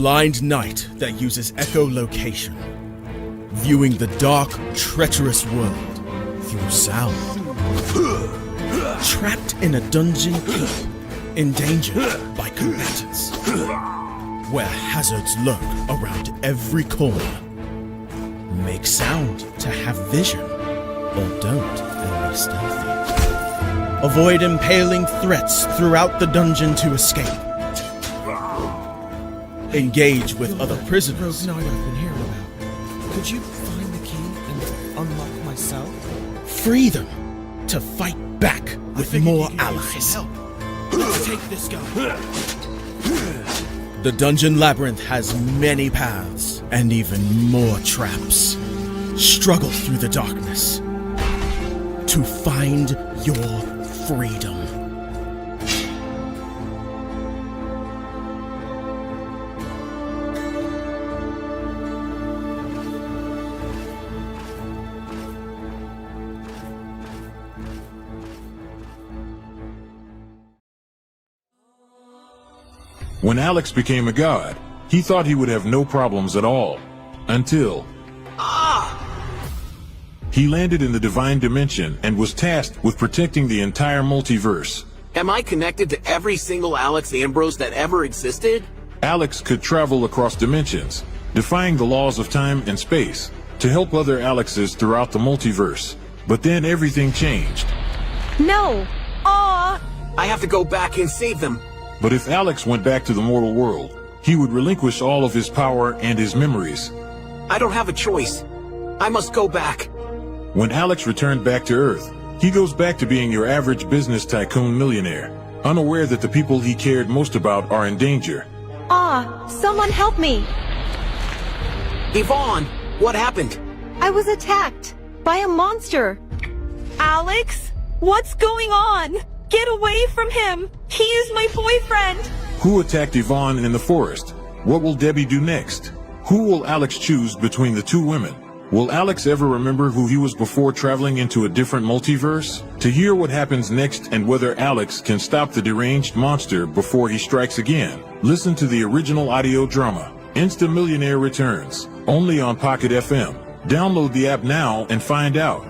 blind knight that uses echolocation, viewing the dark, treacherous world through sound. Trapped in a dungeon keep, endangered by combatants, where hazards lurk around every corner. Make sound to have vision, or don't and be stealthy. Avoid impaling threats throughout the dungeon to escape. Engage with other prisoners. Rogue Knight I've been hearing about. Could you find the key and unlock my cell? Free them to fight back with more allies. Let's take this guy. The Dungeon Labyrinth has many paths and even more traps. Struggle through the darkness to find your freedom. When Alex became a god, he thought he would have no problems at all. Until... He landed in the Divine Dimension and was tasked with protecting the entire multiverse. Am I connected to every single Alex Ambrose that ever existed? Alex could travel across dimensions, defying the laws of time and space, to help other Alexes throughout the multiverse. But then everything changed. No! Aw! I have to go back and save them. But if Alex went back to the mortal world, he would relinquish all of his power and his memories. I don't have a choice. I must go back. When Alex returned back to Earth, he goes back to being your average business tycoon millionaire, unaware that the people he cared most about are in danger. Someone help me! Yvonne, what happened? I was attacked by a monster. Alex? What's going on? Get away from him! He is my boyfriend! Who attacked Yvonne in the forest? What will Debbie do next? Who will Alex choose between the two women? Will Alex ever remember who he was before traveling into a different multiverse? To hear what happens next and whether Alex can stop the deranged monster before he strikes again, listen to the original audio drama, Insta Millionaire Returns, only on Pocket FM. Download the app now and find out.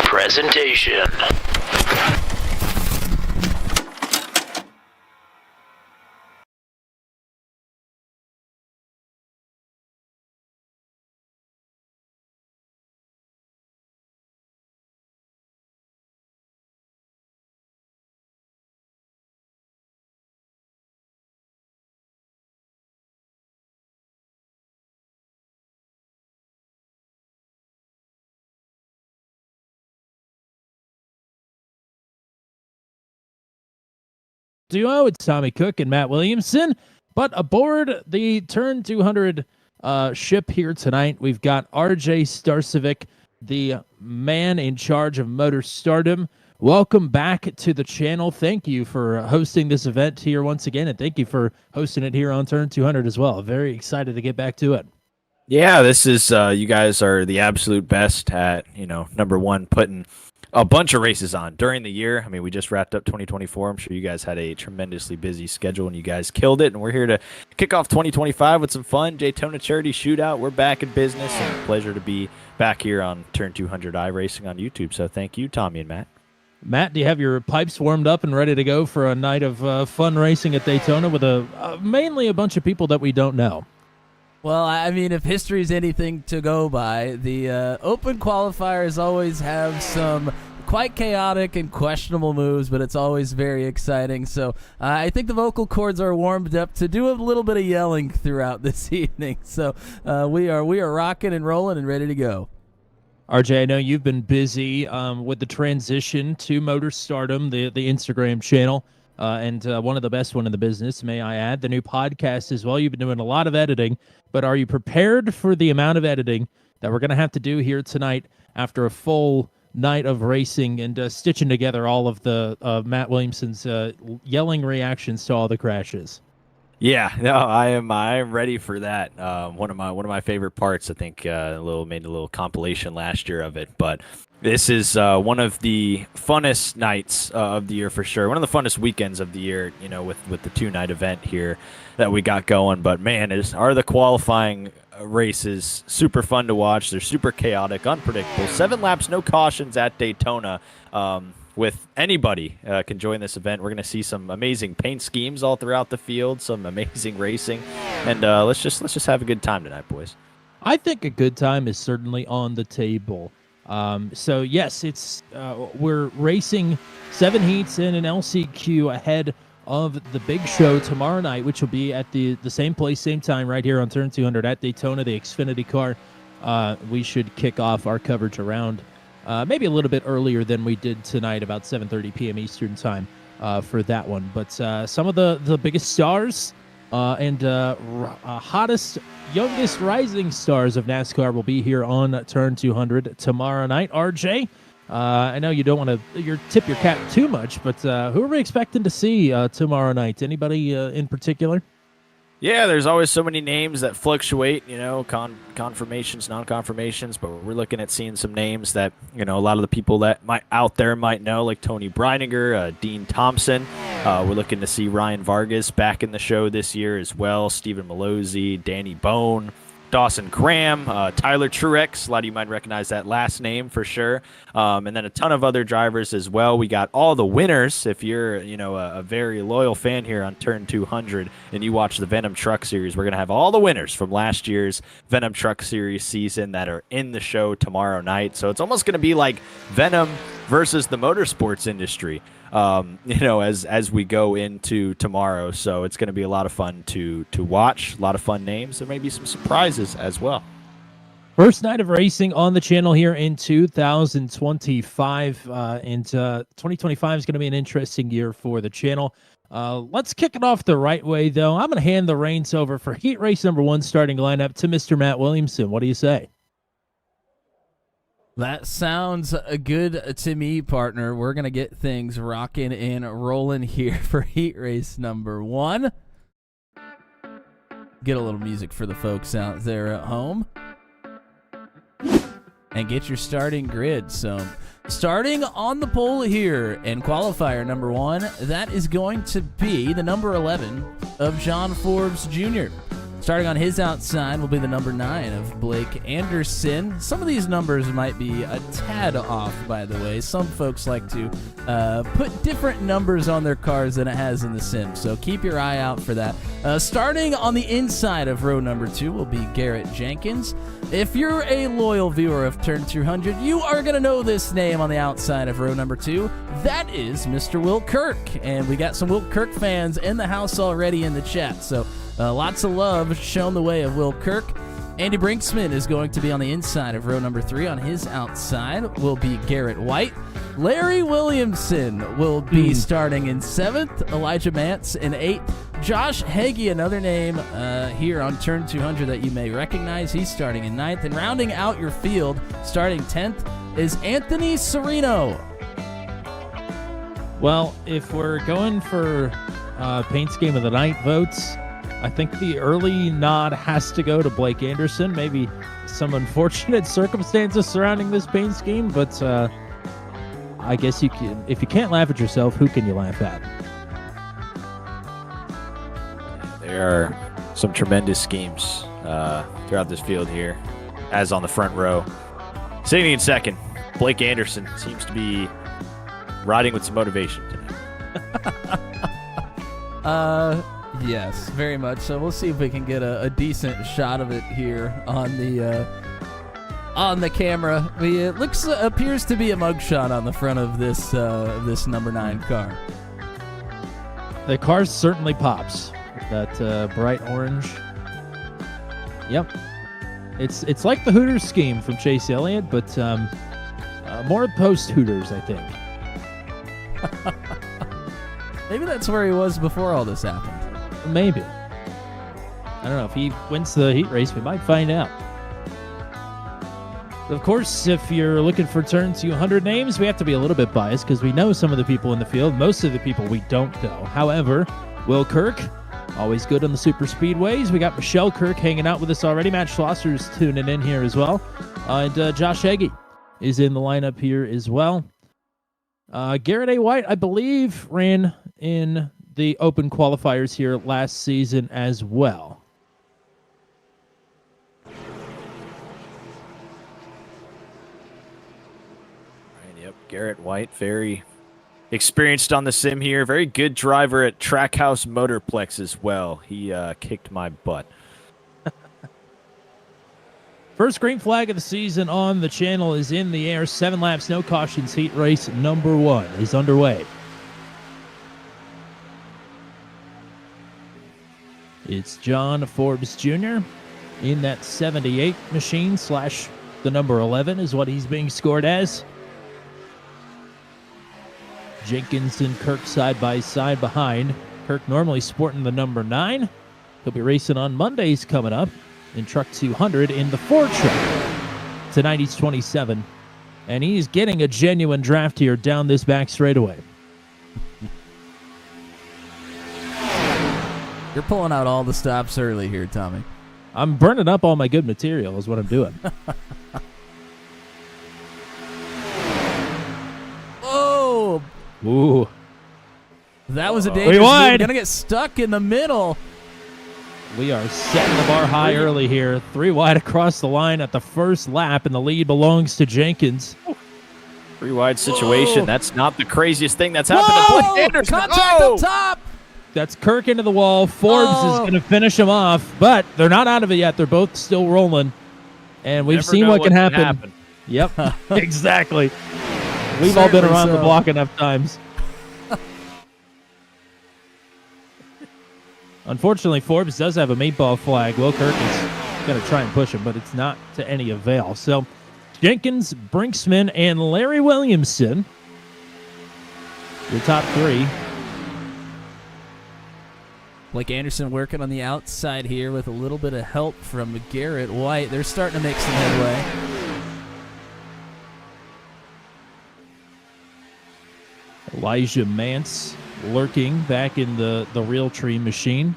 Presentation. Duo, it's Tommy Cook and Matt Williamson, but aboard the Turn 200 ship here tonight, we've got RJ Starcevic, the man in charge of Motor Stardom. Welcome back to the channel. Thank you for hosting this event here once again, and thank you for hosting it here on Turn 200 as well. Very excited to get back to it. Yeah, this is, you guys are the absolute best at, number one, putting a bunch of races on during the year. I mean, we just wrapped up 2024. I'm sure you guys had a tremendously busy schedule and you guys killed it. And we're here to kick off 2025 with some fun. Daytona Charity Shootout. We're back in business, and a pleasure to be back here on Turn 200 iRacing on YouTube. So thank you, Tommy and Matt. Matt, do you have your pipes warmed up and ready to go for a night of fun racing at Daytona with mainly a bunch of people that we don't know? Well, I mean, if history is anything to go by, the open qualifiers always have some quite chaotic and questionable moves, but it's always very exciting. So I think the vocal cords are warmed up to do a little bit of yelling throughout this evening. So we are rocking and rolling and ready to go. RJ, I know you've been busy with the transition to Motor Stardom, the Instagram channel, and one of the best one in the business, may I add, the new podcast as well. You've been doing a lot of editing, but are you prepared for the amount of editing that we're going to have to do here tonight after a full night of racing and stitching together all of the Matt Williamson's yelling reactions to all the crashes? Yeah, no, I am ready for that. One of my favorite parts. I think made a little compilation last year of it, but this is one of the funnest nights of the year for sure. One of the funnest weekends of the year, with the 2-night event here that we got going. But man, are the qualifying races super fun to watch. They're super chaotic, unpredictable. 7 laps, no cautions at Daytona. With anybody can join this event. We're going to see some amazing paint schemes all throughout the field, some amazing racing, and let's just have a good time tonight, boys. I think a good time is certainly on the table. So yes, it's we're racing 7 heats in an LCQ ahead of the big show tomorrow night, which will be at the same place, same time, right here on Turn 200 at Daytona, the Xfinity car. We should kick off our coverage around maybe a little bit earlier than we did tonight, about 7:30 p.m. Eastern time for that one. But some of the biggest stars and hottest, youngest rising stars of NASCAR will be here on Turn 200 tomorrow night. RJ, I know you don't want to tip your cap too much, but who are we expecting to see tomorrow night? Anybody in particular? Yeah, there's always so many names that fluctuate, confirmations, non-confirmations, but we're looking at seeing some names that, a lot of the people that out there might know, like Tony Breininger, Dean Thompson. We're looking to see Ryan Vargas back in the show this year as well, Stephen Malozzi, Danny Bone, Dawson Cram, Tyler Truex. A lot of you might recognize that last name for sure. And then a ton of other drivers as well. We got all the winners. If you're, a very loyal fan here on Turn 200 and you watch the Venom Truck Series, we're going to have all the winners from last year's Venom Truck Series season that are in the show tomorrow night. So it's almost going to be like Venom versus the motorsports industry. As we go into tomorrow. So it's going to be a lot of fun to watch, a lot of fun names. There may be some surprises as well. First night of racing on the channel here in 2025. And 2025 is going to be an interesting year for the channel. Let's kick it off the right way, though. I'm going to hand the reins over for heat race number 1 starting lineup to Mr. Matt Williamson. What do you say? That sounds good to me, partner. We're going to get things rocking and rolling here for heat race number 1. Get a little music for the folks out there at home. And get your starting grid. So starting on the pole here in qualifier number 1, that is going to be the number 11 of John Forbes Jr. Starting on his outside will be the number 9 of Blake Anderson. Some of these numbers might be a tad off, by the way. Some folks like to put different numbers on their cars than it has in the sim, so keep your eye out for that. Starting on the inside of row number 2 will be Garrett Jenkins. If you're a loyal viewer of Turn 200, you are going to know this name on the outside of row number 2. That is Mr. Will Kirk, and we got some Will Kirk fans in the house already in the chat, so lots of love shown the way of Will Kirk. Andy Brinksman is going to be on the inside of row number 3. On his outside will be Garrett White. Larry Williamson will be starting in 7th. Elijah Mance in 8th. Josh Hagee, another name here on Turn 200 that you may recognize. He's starting in 9th. And rounding out your field, starting 10th, is Anthony Serino. Well, if we're going for paint scheme of the night votes, I think the early nod has to go to Blake Anderson. Maybe some unfortunate circumstances surrounding this paint scheme, but I guess you can. If you can't laugh at yourself, who can you laugh at? There are some tremendous schemes throughout this field here, as on the front row. Sitting in second, Blake Anderson seems to be riding with some motivation tonight. Yes, very much. So we'll see if we can get a decent shot of it here on the camera. It appears to be a mugshot on the front of this number 9 car. The car certainly pops. That bright orange. Yep. It's like the Hooters scheme from Chase Elliott, but more post Hooters, I think. Maybe that's where he was before all this happened. Maybe. I don't know. If he wins the heat race, we might find out. Of course, if you're looking for turn 200 names, we have to be a little bit biased because we know some of the people in the field. Most of the people we don't know. However, Will Kirk, always good on the super speedways. We got Michelle Kirk hanging out with us already. Matt Schlosser's tuning in here as well. And Josh Heggie is in the lineup here as well. Garrett A. White, I believe, ran in the open qualifiers here last season as well. Yep, Garrett White, very experienced on the sim here. Very good driver at Trackhouse Motorplex as well. He kicked my butt. First green flag of the season on the channel is in the air. 7 laps, no cautions. Heat race number 1 is underway. It's John Forbes Jr. in that 78 machine / the number 11 is what he's being scored as. Jenkins and Kirk side by side behind. Kirk normally sporting the number 9. He'll be racing on Mondays coming up in Truck 200 in the 4 truck. Tonight he's 27, and he's getting a genuine draft here down this back straightaway. You're pulling out all the stops early here, Tommy. I'm burning up all my good material is what I'm doing. Oh! Ooh. That was a dangerous move. Gonna get stuck in the middle. We are setting the bar high early here. 3 wide across the line at the first lap, and the lead belongs to Jenkins. 3 wide situation. Whoa. That's not the craziest thing that's happened to Blake Anderson. Contact up top. That's Kirk into the wall. Forbes is going to finish him off, but they're not out of it yet. They're both still rolling, and we've seen what can happen. Yep, exactly. We've all been around the block enough times. Unfortunately, Forbes does have a meatball flag. Will Kirk is going to try and push him, but it's not to any avail. So Jenkins, Brinksman, and Larry Williamson, your top 3. Blake Anderson working on the outside here with a little bit of help from Garrett White. They're starting to make some headway. Elijah Mance lurking back in the Realtree machine.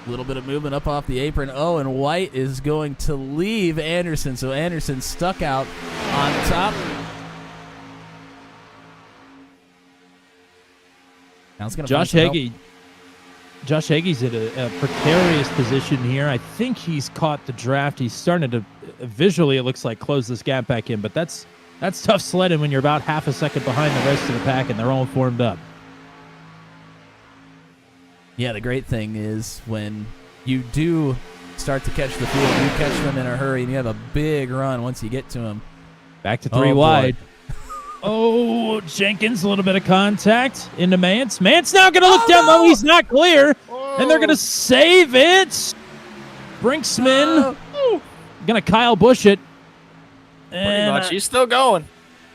A little bit of movement up off the apron. Oh, and White is going to leave Anderson. So Anderson stuck out on top. Now it's going to Josh Heggie. Josh Heggie's in a precarious position here. I think he's caught the draft. He's starting to visually, it looks like, close this gap back in, but that's tough sledding when you're about half a second behind the rest of the pack and they're all formed up. Yeah, the great thing is when you do start to catch the field, you catch them in a hurry, and you have a big run once you get to them. Back to 3 wide. Oh, Jenkins, a little bit of contact into Mance. Mance now going to look down low. He's not clear, and they're going to save it. Brinksman going to Kyle Busch it. Pretty much. He's still going.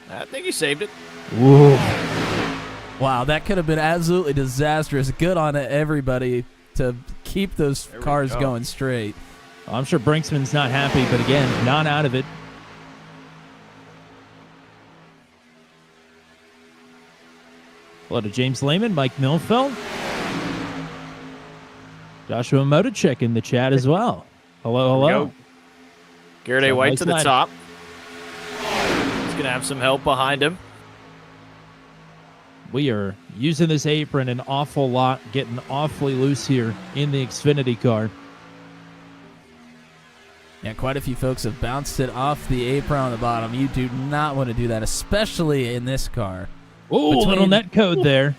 I think he saved it. Ooh. Wow, that could have been absolutely disastrous. Good on everybody to keep those cars going straight. Well, I'm sure Brinksman's not happy, but again, not out of it. Hello to James Lehman, Mike Milfeld. Joshua Motacek in the chat as well. Hello. Garrett A. White to the top. He's going to have some help behind him. We are using this apron an awful lot, getting awfully loose here in the Xfinity car. Yeah, quite a few folks have bounced it off the apron on the bottom. You do not want to do that, especially in this car. Oh, little net code there.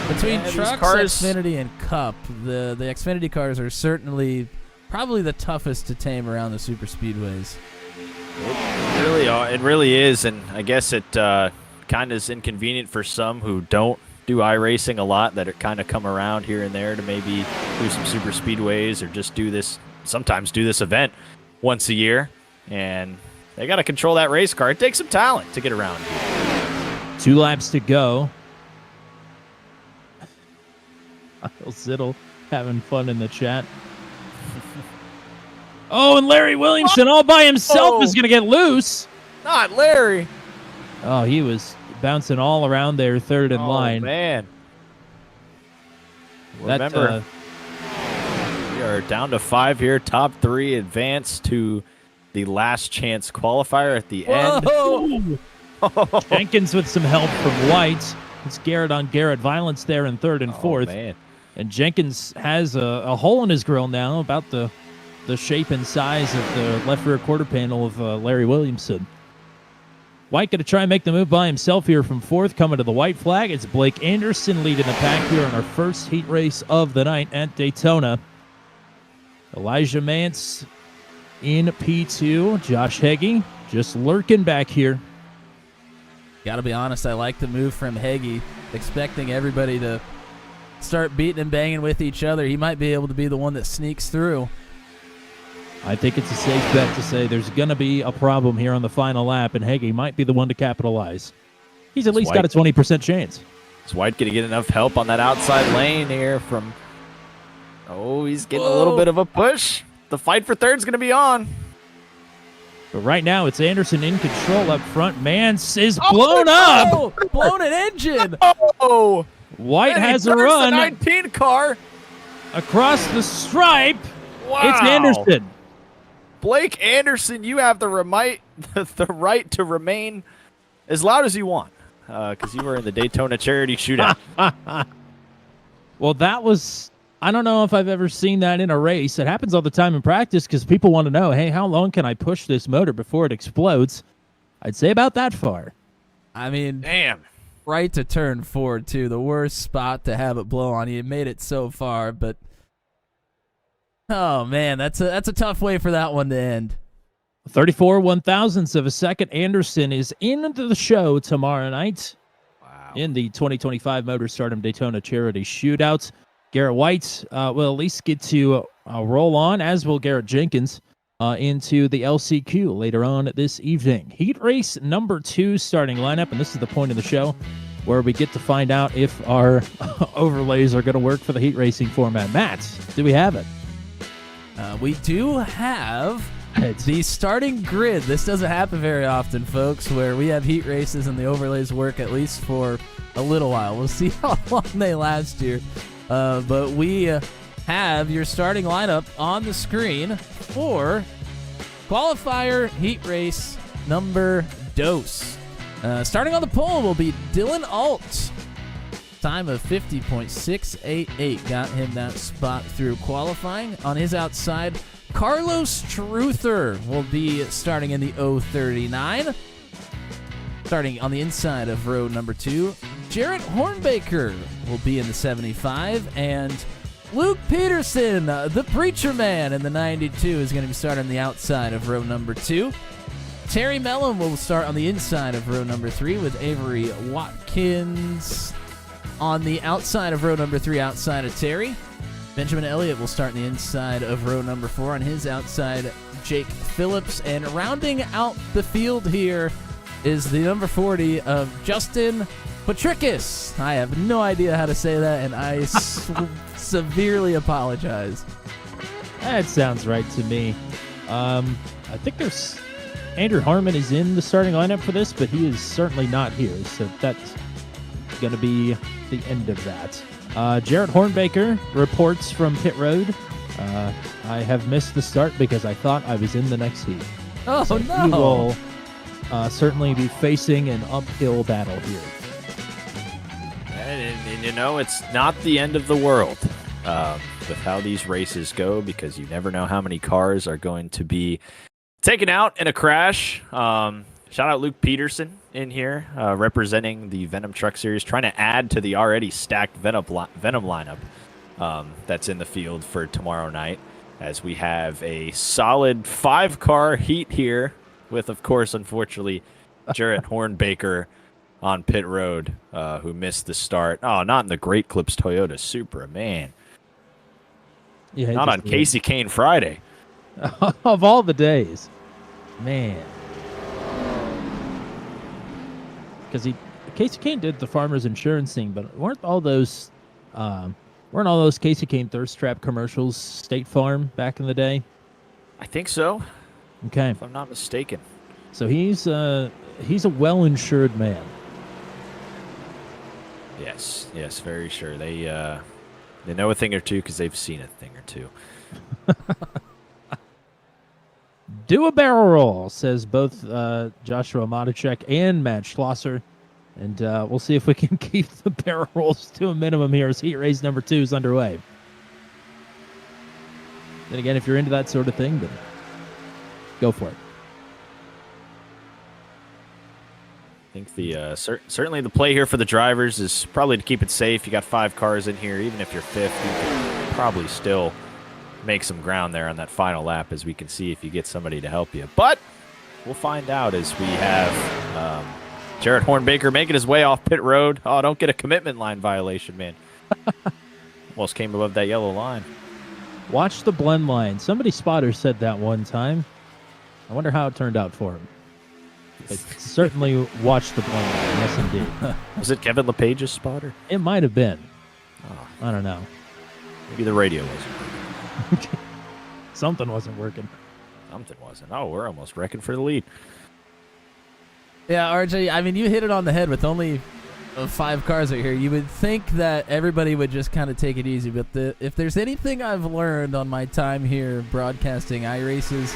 Between Yeah, these trucks, cars- Xfinity, and Cup, the Xfinity cars are certainly probably the toughest to tame around the super speedways. It really is, and I guess it kind of is inconvenient for some who don't do iRacing a lot, that it kind of come around here and there to maybe do some super speedways or just sometimes do this event once a year, and they got to control that race car. It takes some talent to get around here. 2 laps to go. Zittle having fun in the chat. Oh, and Larry Williamson all by himself is going to get loose. Not Larry. Oh, he was bouncing all around there, third in line. Man. That, Remember, we are down to 5 here. Top 3 advance to the last chance qualifier at the end. Whoa! Jenkins with some help from White. It's Garrett on Garrett. Violence there in third and fourth. Man. And Jenkins has a hole in his grill now, about the shape and size of the left rear quarter panel of Larry Williamson. White going to try and make the move by himself here from fourth. Coming to the white flag, it's Blake Anderson leading the pack here on our first heat race of the night at Daytona. Elijah Mance in P2. Josh Heggie just lurking back here. Gotta be honest, I like the move from Heggie, expecting everybody to start beating and banging with each other. He might be able to be the one that sneaks through. I think it's a safe bet to say there's going to be a problem here on the final lap, and Heggie might be the one to capitalize. He's at least got a 20% chance. Is White going to get enough help on that outside lane here from... Oh, he's getting a little bit of a push. The fight for third's going to be on. But right now, it's Anderson in control up front. Mance is blown up. Blown an engine. Oh! White And he has a turns run the 19 car. across the stripe. Wow. It's Anderson. Blake Anderson, you have the right to remain as loud as you want, because you were in the Daytona charity shootout. Well, that was... I don't know if I've ever seen that in a race. It happens all the time in practice because people want to know, hey, how long can I push this motor before it explodes? I'd say about that far. I mean, Damn. right to turn forward, too. The worst spot to have it blow on you. You made it so far, but... Oh, man, that's a tough way for that one to end. 34 1,000ths of a second. Anderson is into the show tomorrow night in the 2025 Motor Stardom Daytona Charity Shootout. Garrett White will at least get to roll on, as will Garrett Jenkins, into the LCQ later on this evening. Heat race number 2 starting lineup, and this is the point of the show where we get to find out if our overlays are going to work for the heat racing format. Matt, do we have it? We do have the starting grid. This doesn't happen very often, folks, where we have heat races and the overlays work at least for a little while. We'll see how long they last here. But we have your starting lineup on the screen for qualifier heat race number dos. Starting on the pole will be Dylan Alt. Time of 50.688 got him that spot through qualifying. On his outside, Carlos Truther will be starting in the 039. Starting on the inside of row number 2, Jarrett Hornbaker will be in the 75, and Luke Peterson, the Preacher Man, in the 92 is going to be starting on the outside of row number 2. Terry Mellon will start on the inside of row number 3 with Avery Watkins on the outside of row number 3 outside of Terry. Benjamin Elliott will start on the inside of row number 4. On his outside, Jake Phillips. And rounding out the field here is the number 40 of Justin Patricus. I have no idea how to say that, and I severely apologize. That sounds right to me. I think there's... Andrew Harmon is in the starting lineup for this, but he is certainly not here, so that's going to be the end of that. Jarrett Hornbaker reports from pit road. I have missed the start because I thought I was in the next heat. Oh, so no. He will certainly be facing an uphill battle here. And you know, it's not the end of the world. with how these races go because you never know how many cars are going to be taken out in a crash. Shout out Luke Peterson in here representing the Venom Truck Series, trying to add to the already stacked Venom lineup that's in the field for tomorrow night, as we have a solid 5-car heat here with, of course, unfortunately, Jarrett Hornbaker on pit road, who missed the start. Oh, not in the Great Clips Toyota Supra, man. Yeah, Not on Casey Kane Friday. Of all the days, man. Because Casey Kane did the farmers insurance thing, but weren't all those Casey Kane thirst trap commercials State Farm back in the day? I think so, Okay, if I'm not mistaken. so he's a well-insured man. Yes, very sure. They know a thing or two because they've seen a thing or two. Do a barrel roll, says both Joshua Matichek and Matt Schlosser. And we'll see if we can keep the barrel rolls to a minimum here as heat race number 2 is underway. Then again, if you're into that sort of thing, then go for it. I think the certainly the play here for the drivers is probably to keep it safe. You got 5 cars in here. Even if you're 5th, you can probably still make some ground there on that final lap, as we can see if you get somebody to help you. But we'll find out as we have Jarrett Hornbaker making his way off pit road. Oh, don't get a commitment line violation, man. Almost came above that yellow line. Watch the blend line. Somebody spotter said that one time. I wonder how it turned out for him. But certainly watch the blend line. Yes, indeed. Was it Kevin LePage's spotter? It might have been. Oh, I don't know. maybe the radio wasn't working. Something wasn't working. Something wasn't. Oh, we're almost wrecking for the lead. Yeah, RJ, I mean, you hit it on the head with only 5 cars right here. You would think that everybody would just kind of take it easy, but if there's anything I've learned on my time here broadcasting iRaces,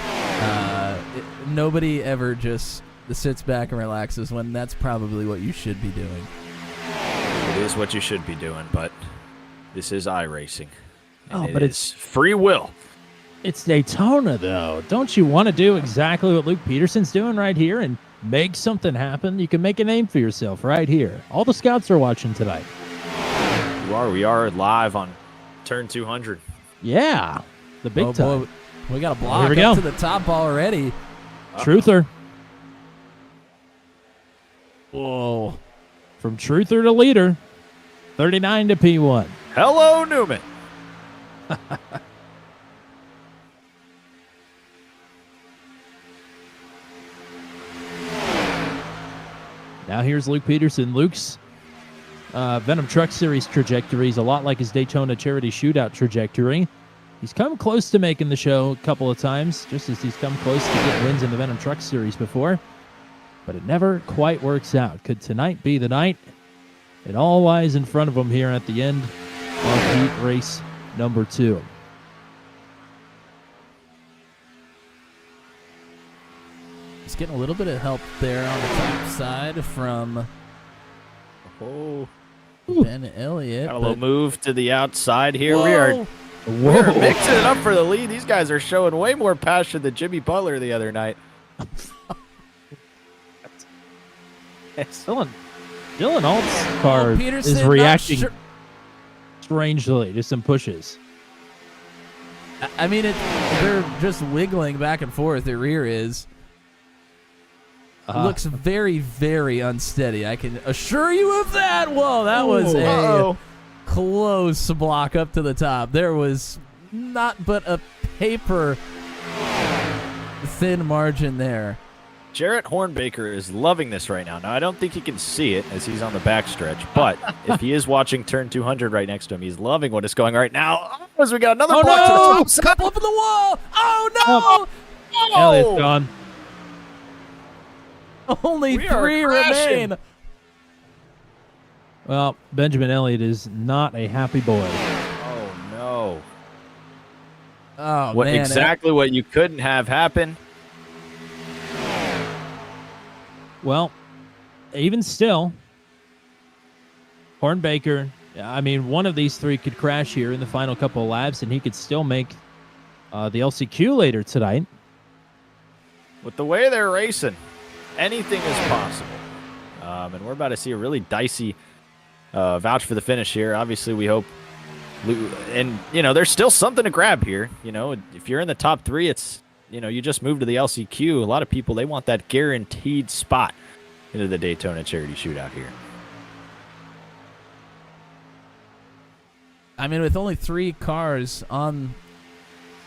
nobody ever just sits back and relaxes when that's probably what you should be doing. It is what you should be doing, but this is iRacing. Oh, but it's free will. It's Daytona, though. Don't you want to do exactly what Luke Peterson's doing right here and make something happen? You can make a name for yourself right here. All the scouts are watching tonight. We are live on turn 200. Yeah, the big time. Boy, we got a block Here we up go. to the top already. Truther. Whoa. From Truther to leader, 39 to P1. Hello, Newman. Now here's Luke Peterson. Luke's Venom Truck Series trajectory is a lot like his Daytona Charity Shootout trajectory. He's come close to making the show a couple of times, just as he's come close to getting wins in the Venom Truck Series before. But it never quite works out. Could tonight be the night? It all lies in front of him here at the end of heat race number 2. He's getting a little bit of help there on the top side from Ben Elliott. Got a little move to the outside here. Whoa. We are mixing it up for the lead. These guys are showing way more passion than Jimmy Butler the other night. Dylan Alt's car Peterson, is not reacting sure- strangely to some pushes. I mean, they're just wiggling back and forth. The rear is. Looks very, very unsteady. I can assure you of that. Whoa, that was a close block up to the top. There was not but a paper thin margin there. Jarrett Hornbaker is loving this right now. Now, I don't think he can see it as he's on the backstretch, but if he is watching turn 200 right next to him, he's loving what is going right now. Oh, as we got another block to the top. Couple up in the wall. Oh, no. Elliott's gone. Only We are 3 crashing. remain. Well, Benjamin Elliott is not a happy boy. Oh, no. Oh, What man. exactly what you couldn't have happen? Well, even still, Hornbaker Yeah, I mean, one of these three could crash here in the final couple of laps, and he could still make the LCQ later tonight. With the way they're racing, anything is possible. And we're about to see a really dicey vouch for the finish here. Obviously, we hope. And, there's still something to grab here. If you're in the top three, it's, you just moved to the LCQ. A lot of people, they want that guaranteed spot into the Daytona Charity Shootout here. I mean, with only 3 cars on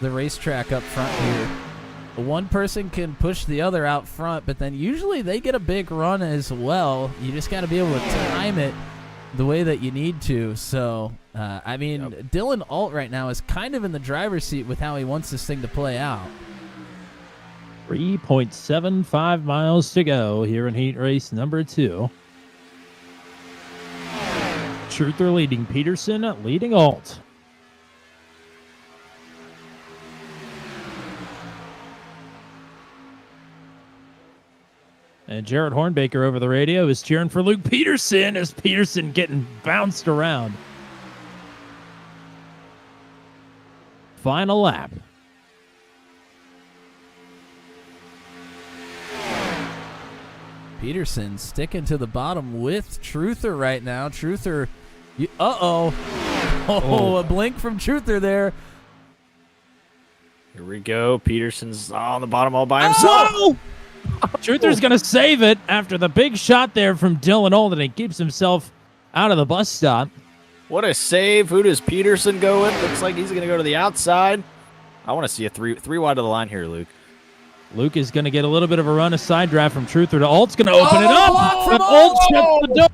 the racetrack up front here, one person can push the other out front, but then usually they get a big run as well. You just got to be able to time it the way that you need to. So, Dylan Alt right now is kind of in the driver's seat with how he wants this thing to play out. 3.75 miles to go here in heat race number 2. Truther leading Peterson, leading Alt. And Jared Hornbaker over the radio is cheering for Luke Peterson as Peterson getting bounced around. Final lap. Peterson sticking to the bottom with Truther right now. Truther, a blink from Truther there. Here we go. Peterson's on the bottom all by himself. Oh! Truther's going to save it after the big shot there from Dylan Old, and he keeps himself out of the bus stop. What a save. Who does Peterson go with? Looks like he's going to go to the outside. I want to see a three wide of the line here, Luke. Luke is going to get a little bit of a run, a side draft from Truther to Alt's going to open it up. From And Alt shuts the door.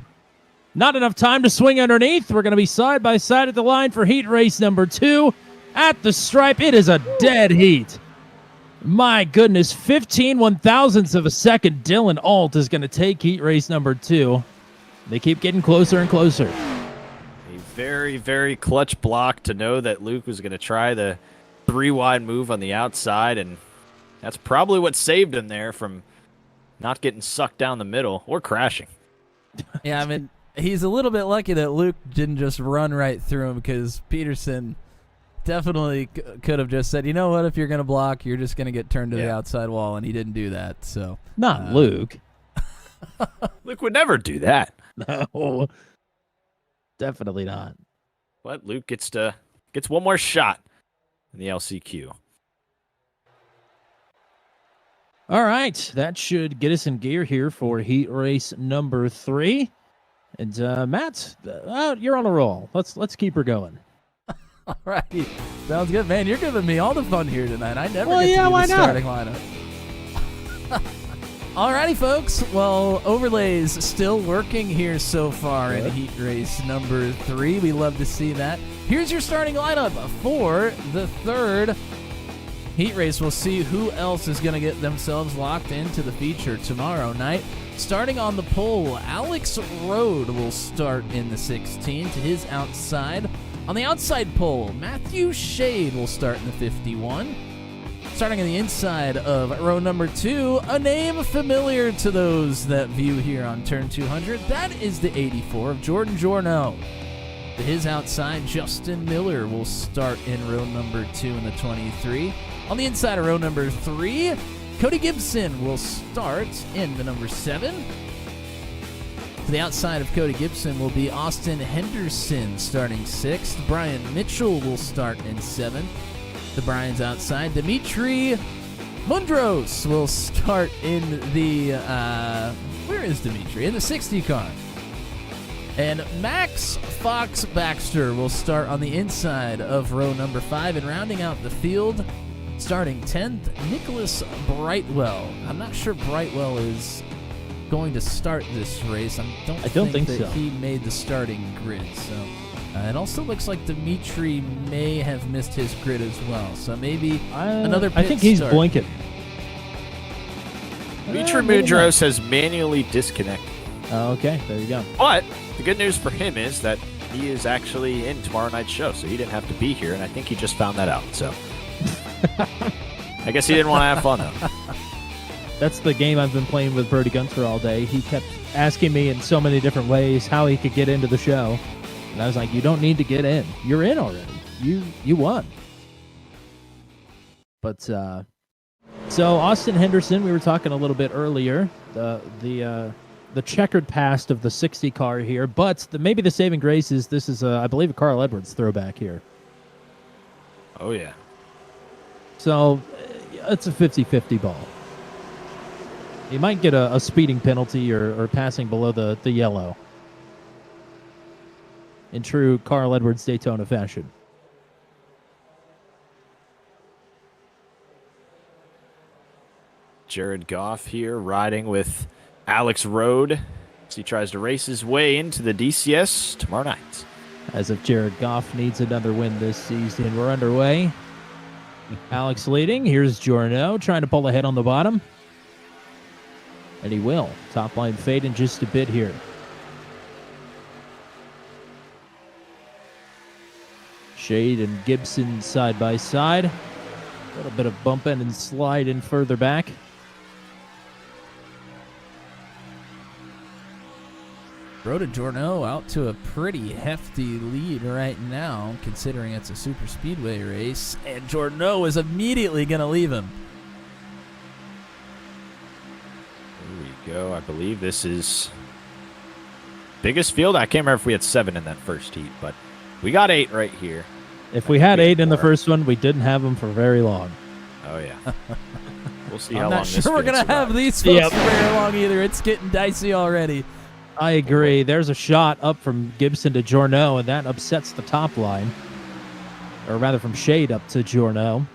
Not enough time to swing underneath. We're going to be side by side at the line for heat race number 2 at the stripe. It is a dead heat. My goodness, 15 one-thousandths of a second. Dylan Alt is going to take heat race number 2. They keep getting closer and closer. A very, very clutch block to know that Luke was going to try the 3-wide move on the outside, and that's probably what saved him there from not getting sucked down the middle or crashing. Yeah, I mean, he's a little bit lucky that Luke didn't just run right through him, because Peterson definitely could have just said, you know what, if you're going to block, you're just going to get turned to the outside wall, and he didn't do that. So Not Luke. Luke would never do that. No, definitely not. But Luke gets one more shot in the LCQ. All right, that should get us in gear here for heat race number 3. And Matt, you're on a roll. Let's keep her going. all right, sounds good, man. You're giving me all the fun here tonight. I never Well, get yeah, to do why the not? starting lineup. Alrighty, folks. Well, overlays still working here so far in heat race number 3. We love to see that. Here's your starting lineup for the 3rd heat race. We'll see who else is going to get themselves locked into the feature tomorrow night. Starting on the pole, Alex Rode will start in the 16 to his outside. On the outside pole, Matthew Shade will start in the 51. Starting on the inside of row number 2, a name familiar to those that view here on Turn 200. That is the 84 of Jordan Jorno. To his outside, Justin Miller will start in row number 2 in the 23. On the inside of row number 3, Cody Gibson will start in the number 7. To the outside of Cody Gibson will be Austin Henderson starting 6th. Brian Mitchell will start in 7th. To Brian's outside, Dimitri Mundros will start in the, where is Dimitri? In the 60 car. And Max Fox Baxter will start on the inside of row number 5. And rounding out the field, starting 10th, Nicholas Brightwell. I'm not sure Brightwell is going to start this race. I don't think that so. he made the starting grid. So it also looks like Dimitri may have missed his grid as well. So maybe another pit I think he's start. blinking. Dimitri Mundros has manually disconnected. Okay, there you go. But the good news for him is that he is actually in tomorrow night's show, so he didn't have to be here, and I think he just found that out. So I guess he didn't want to have fun, though. That's the game I've been playing with Brody Gunter all day. He kept asking me in so many different ways how he could get into the show. And I was like, you don't need to get in. You're in already. You won. But so Austin Henderson, we were talking a little bit earlier, the checkered past of the 60 car here, but maybe the saving grace is this is I believe a Carl Edwards throwback here. Oh yeah. So it's a 50-50 ball. He might get a speeding penalty or passing below the yellow. In true Carl Edwards Daytona fashion. Jared Goff here riding with Alex Rode as he tries to race his way into the DCS tomorrow night. As if Jared Goff needs another win this season. We're underway. Alex leading. Here's Giorno trying to pull ahead on the bottom. And he will. Top line fade in just a bit here. Shade and Gibson side by side. A little bit of bump in and slide in further back. Rode and Giorno out to a pretty hefty lead right now, considering it's a super speedway race, and Giorno is immediately going to leave him. Here we go. I believe this is biggest field. I can't remember if we had 7 in that first heat, but we got 8 right here. If we had 8 in the first one, we didn't have them for very long. Oh yeah. We'll see I'm how not long sure this we're field going to have survives. these folks for very long either. It's getting dicey already. I agree. There's a shot up from Gibson to Giorno, and that upsets the top line. Or rather, from Shade up to Giorno.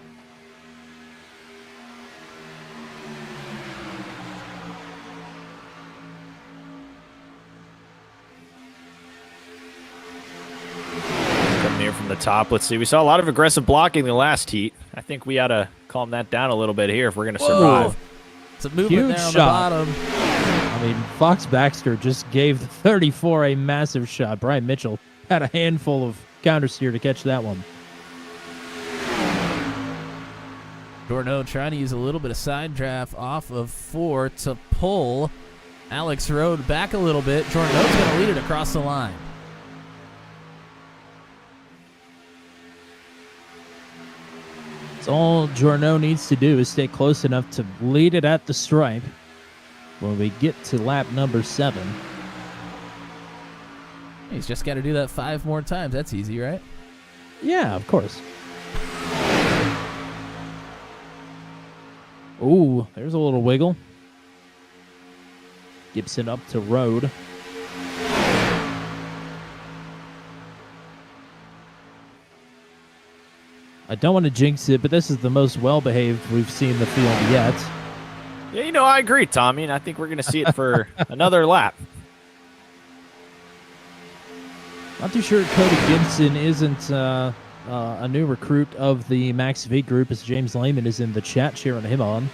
Coming here from the top. Let's see. We saw a lot of aggressive blocking in the last heat. I think we ought to calm that down a little bit here if we're going to survive. It's a movement Huge there on shot. the bottom. I mean, Fox Baxter just gave the 34 a massive shot. Brian Mitchell had a handful of countersteer to catch that one. Giorno trying to use a little bit of side draft off of 4 to pull Alex Rode back a little bit. Giorno's going to lead it across the line. That's all Giorno needs to do is stay close enough to lead it at the stripe when we get to lap number 7. He's just got to do that 5 more times. That's easy, right? Yeah, of course. Ooh, there's a little wiggle. Gibson up to Rode. I don't want to jinx it, but this is the most well-behaved we've seen the field yet. Yeah, you know, I agree, Tommy, and I think we're going to see it for another lap. Not too sure Cody Gibson isn't a new recruit of the Max V group, as James Lehman is in the chat cheering him on.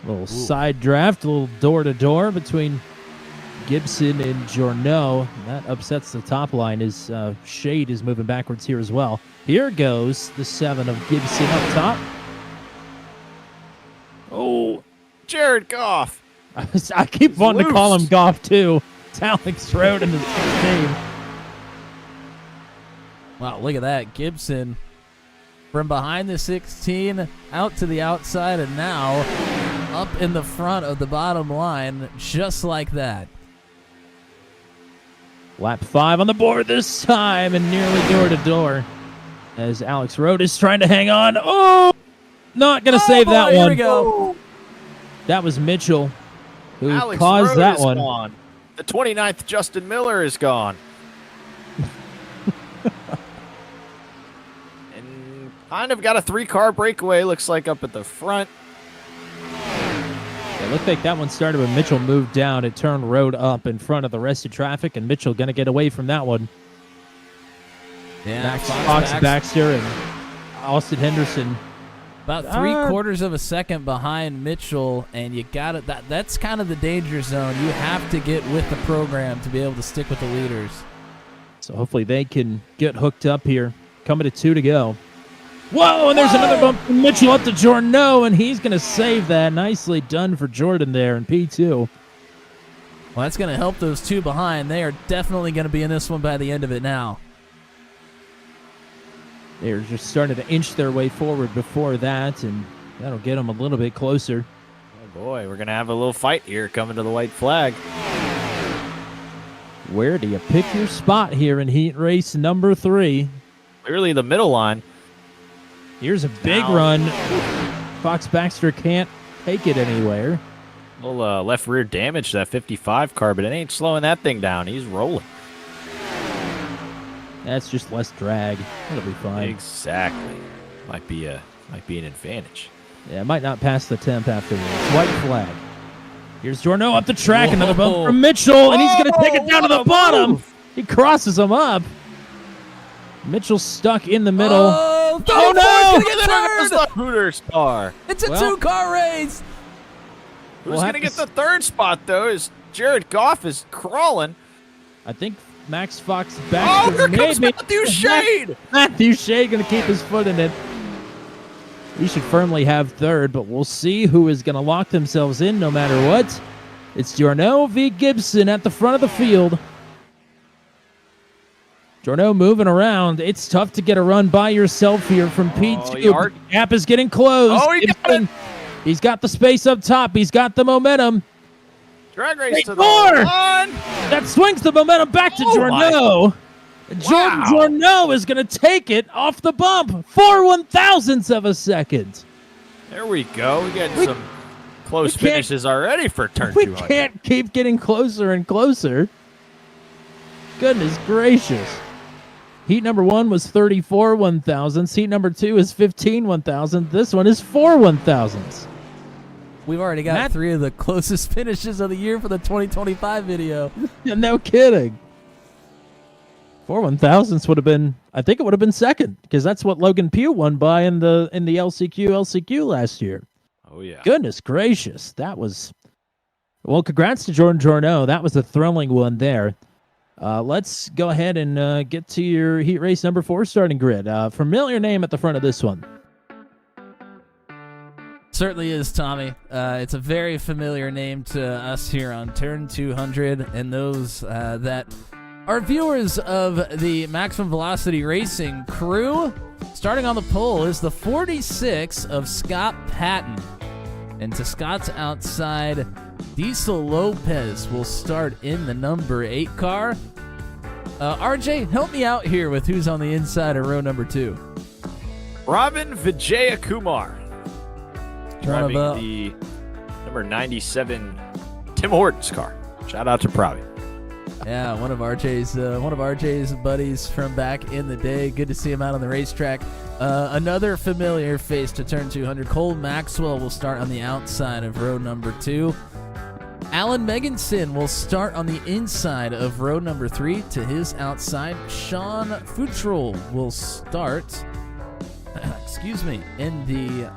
Little side draft, a little door-to-door between Gibson and Giorno. That upsets the top line as Shade is moving backwards here as well. Here goes the 7 of Gibson up top. Oh, Jared Goff. I keep wanting to call him Loose. Goff, too. It's Alex Rode in the 16. Wow, look at that. Gibson from behind the 16 out to the outside and now up in the front of the bottom line just like that. Lap 5 on the board this time and nearly door-to-door as Alex Rode is trying to hang on. Oh! Not going to save that Here one. we go. That was Mitchell who Alex caused Rode that is one. gone. The 29th Justin Miller is gone. And kind of got a 3-car breakaway, looks like, up at the front. It looked like that one started when Mitchell moved down. It turned Rode up in front of the rest of traffic, and Mitchell going to get away from that one. Yeah, Fox Baxter and Austin Henderson. About 3/4 of a second behind Mitchell, and you got it. That's kind of the danger zone. You have to get with the program to be able to stick with the leaders. So hopefully they can get hooked up here. Coming to 2 to go. Whoa, and there's another bump from Mitchell up to Giorno, and he's going to save that. Nicely done for Jordan there in P2. Well, that's going to help those two behind. They are definitely going to be in this one by the end of it now. They're just starting to inch their way forward before that, and that'll get them a little bit closer. Oh boy, we're going to have a little fight here coming to the white flag. Where do you pick your spot here in heat race number 3? Clearly the middle line. Here's a big run. Fox Baxter can't take it anywhere. A little left rear damage to that 55 car, but it ain't slowing that thing down. He's rolling. That's just less drag. It'll be fine. Exactly. Might be an advantage. Yeah, might not pass the temp afterwards. White flag. Here's Jorno up the track, and then a bump from Mitchell, and he's going to take it down to the bottom. Move. He crosses him up. Mitchell's stuck in the middle. Oh, no! There's the Hooters car. It's a 2-car race. Who's going to get the third spot, though, is Jared Goff is crawling. I think Max Fox Baxter. Oh, here comes Matthew Shade. Matthew Shade going to keep his foot in it. He should firmly have third, but we'll see who is going to lock themselves in no matter what. It's Jorno v. Gibson at the front of the field. Jorno moving around. It's tough to get a run by yourself here from P2. The gap is getting closed. Oh, he got it. He's got the space up top. He's got the momentum. Drag race to the line. That swings the momentum back to Jorno. Jordan Jorno is going to take it off the bump. 4/1000ths of a second. There we go. We got some close finishes already for turn 200. We can't keep getting closer and closer. Goodness gracious. Heat number 1 was 34/1000ths. Heat number 2 is 15/1000. This one is 4/1000ths. We've already got 3 of the closest finishes of the year for the 2025 video. No kidding. 4/1000ths would have been, I think it would have been second, because that's what Logan Pugh won by in the LCQ last year. Oh, yeah. Goodness gracious. That was, well, congrats to Jordan Jorno. That was a thrilling one there. Let's go ahead and get to your heat race number 4 starting grid. Familiar name at the front of this one. Certainly is, Tommy. It's a very familiar name to us here on Turn 200, and those that are viewers of the Maximum Velocity Racing crew. Starting on the pole is the 46 of Scott Patton. And to Scott's outside, Diesel Lopez will start in the number 8 car. RJ, help me out here with who's on the inside of row number 2. Robin Vijayakumar. Driving One of, the number 97 Tim Hortons car. Shout out to Pravi. Yeah, one of RJ's buddies from back in the day. Good to see him out on the racetrack. Another familiar face to turn 200. Cole Maxwell will start on the outside of row number 2. Alan Meganson will start on the inside of row number 3. To his outside, Sean Futrell will start in the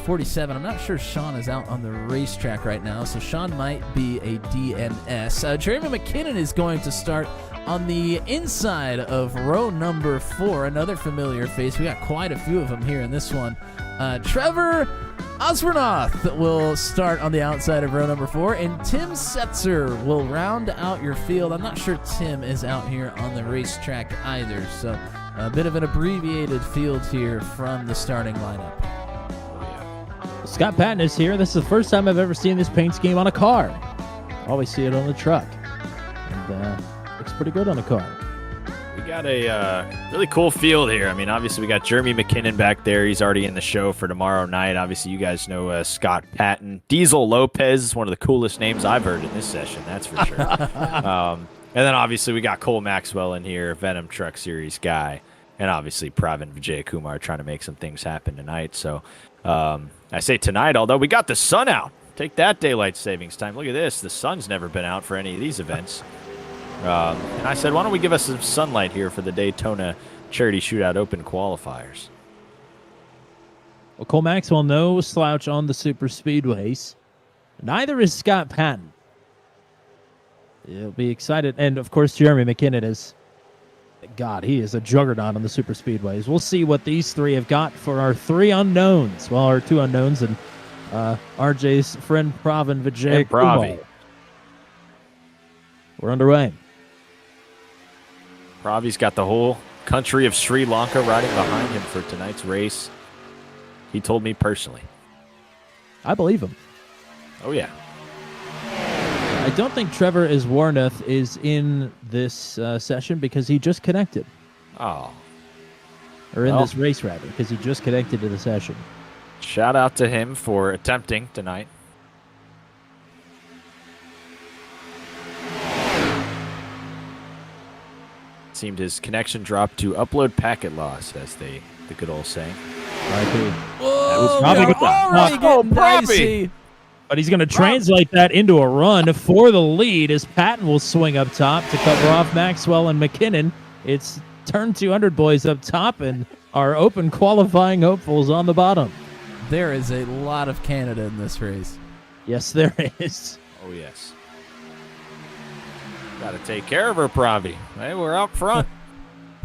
47. I'm not sure Sean is out on the racetrack right now, so Sean might be a DNS. Jeremy McKinnon is going to start on the inside of row number 4. Another familiar face. We got quite a few of them here in this one. Trevor Osvernoth will start on the outside of row number 4, and Tim Setzer will round out your field. I'm not sure Tim is out here on the racetrack either, so a bit of an abbreviated field here from the starting lineup. Scott Patton is here. This is the first time I've ever seen this paint scheme on a car. Always see it on the truck. And looks pretty good on a car. We got a really cool field here. I mean, obviously, we got Jeremy McKinnon back there. He's already in the show for tomorrow night. Obviously, you guys know Scott Patton. Diesel Lopez is one of the coolest names I've heard in this session, that's for sure. And then, obviously, we got Cole Maxwell in here, Venom Truck Series guy. And, obviously, Pravin Vijayakumar trying to make some things happen tonight. So, I say tonight, although we got the sun out. Take that daylight savings time. Look at this. The sun's never been out for any of these events. And I said, why don't we give us some sunlight here for the Daytona Charity Shootout Open qualifiers? Well, Cole Maxwell, no slouch on the super speedways. Neither is Scott Patton. You'll be excited. And, of course, Jeremy McKinnon is, God, he is a juggernaut on the super speedways. We'll see what these three have got for our 3 unknowns. Well, our 2 unknowns and RJ's friend Pravin Vijay. We're underway. Pravi's got the whole country of Sri Lanka riding behind him for tonight's race. He told me personally. I believe him. Oh, yeah. I don't think Trevor Iswarnath is in this session because he just connected. Oh. Or in Well. this race, rather, because he just connected to the session. Shout out to him for attempting tonight. Seemed his connection dropped to upload packet loss, as the good old saying. RIP. Whoa, probably we're good. already Oh, getting Pravi. dicey. But he's going to translate that into a run for the lead as Patton will swing up top to cover off Maxwell and McKinnon. It's turn 200 boys up top and our open qualifying hopefuls on the bottom. There is a lot of Canada in this race. Yes, there is. Oh, yes. Got to take care of her, Pravi. Hey, we're up front.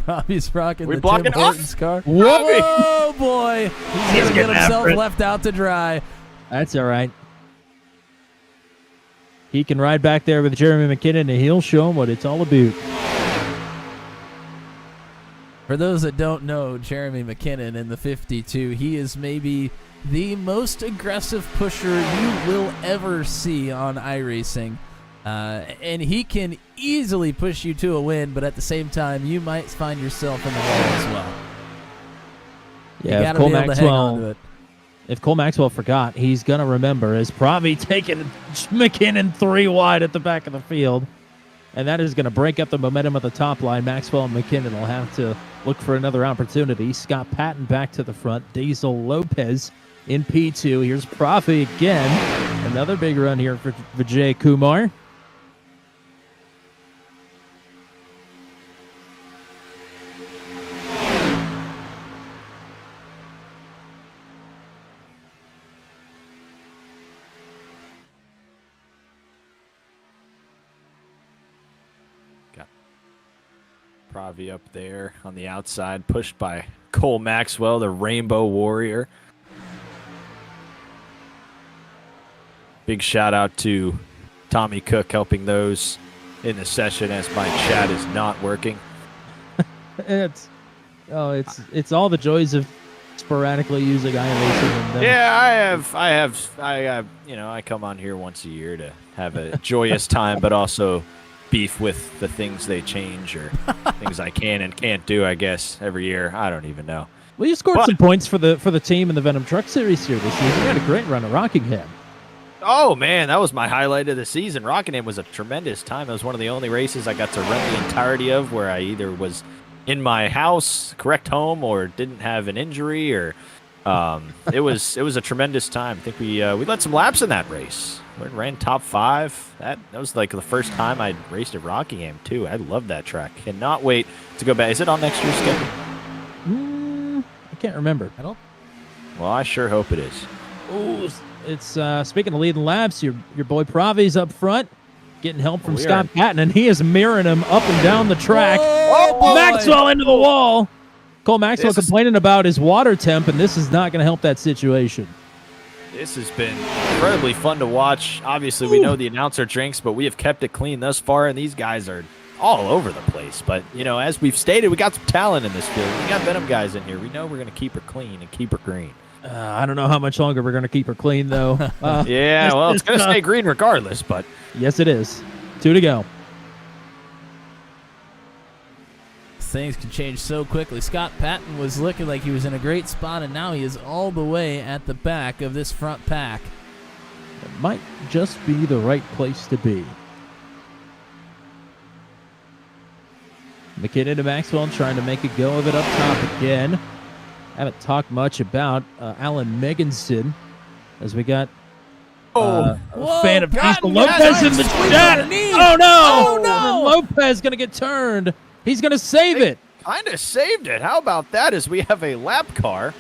Pravi's rocking We the blocking Tim off? Hortons car. Pravi. Whoa, boy. He's going to get himself left out to dry. That's all right. He can ride back there with Jeremy McKinnon, and he'll show him what it's all about. For those that don't know, Jeremy McKinnon in the 52, he is maybe the most aggressive pusher you will ever see on iRacing. And he can easily push you to a win, but at the same time, you might find yourself in the wall as well. Yeah, you if got to Cole be able to hang on to Maxwell, it. if Cole Maxwell forgot, he's going to remember as Pravi taking McKinnon 3 wide at the back of the field. And that is going to break up the momentum of the top line. Maxwell and McKinnon will have to look for another opportunity. Scott Patton back to the front. Diesel Lopez in P2. Here's Pravi again. Another big run here for Vijay Kumar. Pravi up there on the outside, pushed by Cole Maxwell, the Rainbow Warrior. Big shout out to Tommy Cook helping those in the session as my chat is not working. It's all the joys of sporadically using iRacing. Yeah, I come on here once a year to have a joyous time, but also beef with the things they change or things I can and can't do, I guess, every year. I don't even know. Well, you scored some points for the team in the Venom Truck Series here this season. You had a great run at Rockingham. Oh, man, that was my highlight of the season. Rockingham was a tremendous time. It was one of the only races I got to run the entirety of where I either was in my house, correct home, or didn't have an injury, or it was a tremendous time. I think we led some laps in that race. We ran top 5. That was like the first time I'd raced at Rockingham, too. I love that track. Cannot wait to go back. Is it on next year's schedule? I can't remember. Well, I sure hope it is. Ooh, it's speaking of leading laps, your boy Pravi's up front, getting help from Scott Patton, and he is mirroring him up and down the track. Whoa, Maxwell into the wall. Cole Maxwell complaining about his water temp, and this is not going to help that situation. This has been incredibly fun to watch. Obviously, we know the announcer drinks, but we have kept it clean thus far, and these guys are all over the place. But, as we've stated, we got some talent in this field. We got Venom guys in here. We know we're going to keep her clean and keep her green. I don't know how much longer we're going to keep her clean, though. Yeah, well, it's going to stay green regardless, but... Yes, it is. 2 to go. Things can change so quickly. Scott Patton was looking like he was in a great spot, and now he is all the way at the back of this front pack. It might just be the right place to be. McKinnon to Maxwell trying to make a go of it up top again. Haven't talked much about Alan Meganson as we got a fan of Diesel Lopez in the chat. Oh no! Lopez going to get turned. He's going to save it. Kind of saved it. How about that as we have a lap car?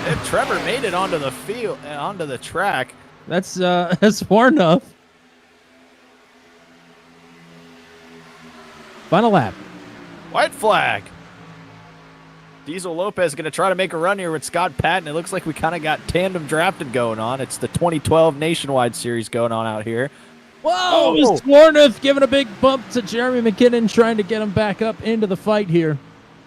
And Trevor made it onto the field, onto the track. That's far enough. Final lap. White flag. Diesel Lopez going to try to make a run here with Scott Patton. It looks like we kind of got tandem drafting going on. It's the 2012 Nationwide Series going on out here. Oh, Swarnath giving a big bump to Jeremy McKinnon, trying to get him back up into the fight here.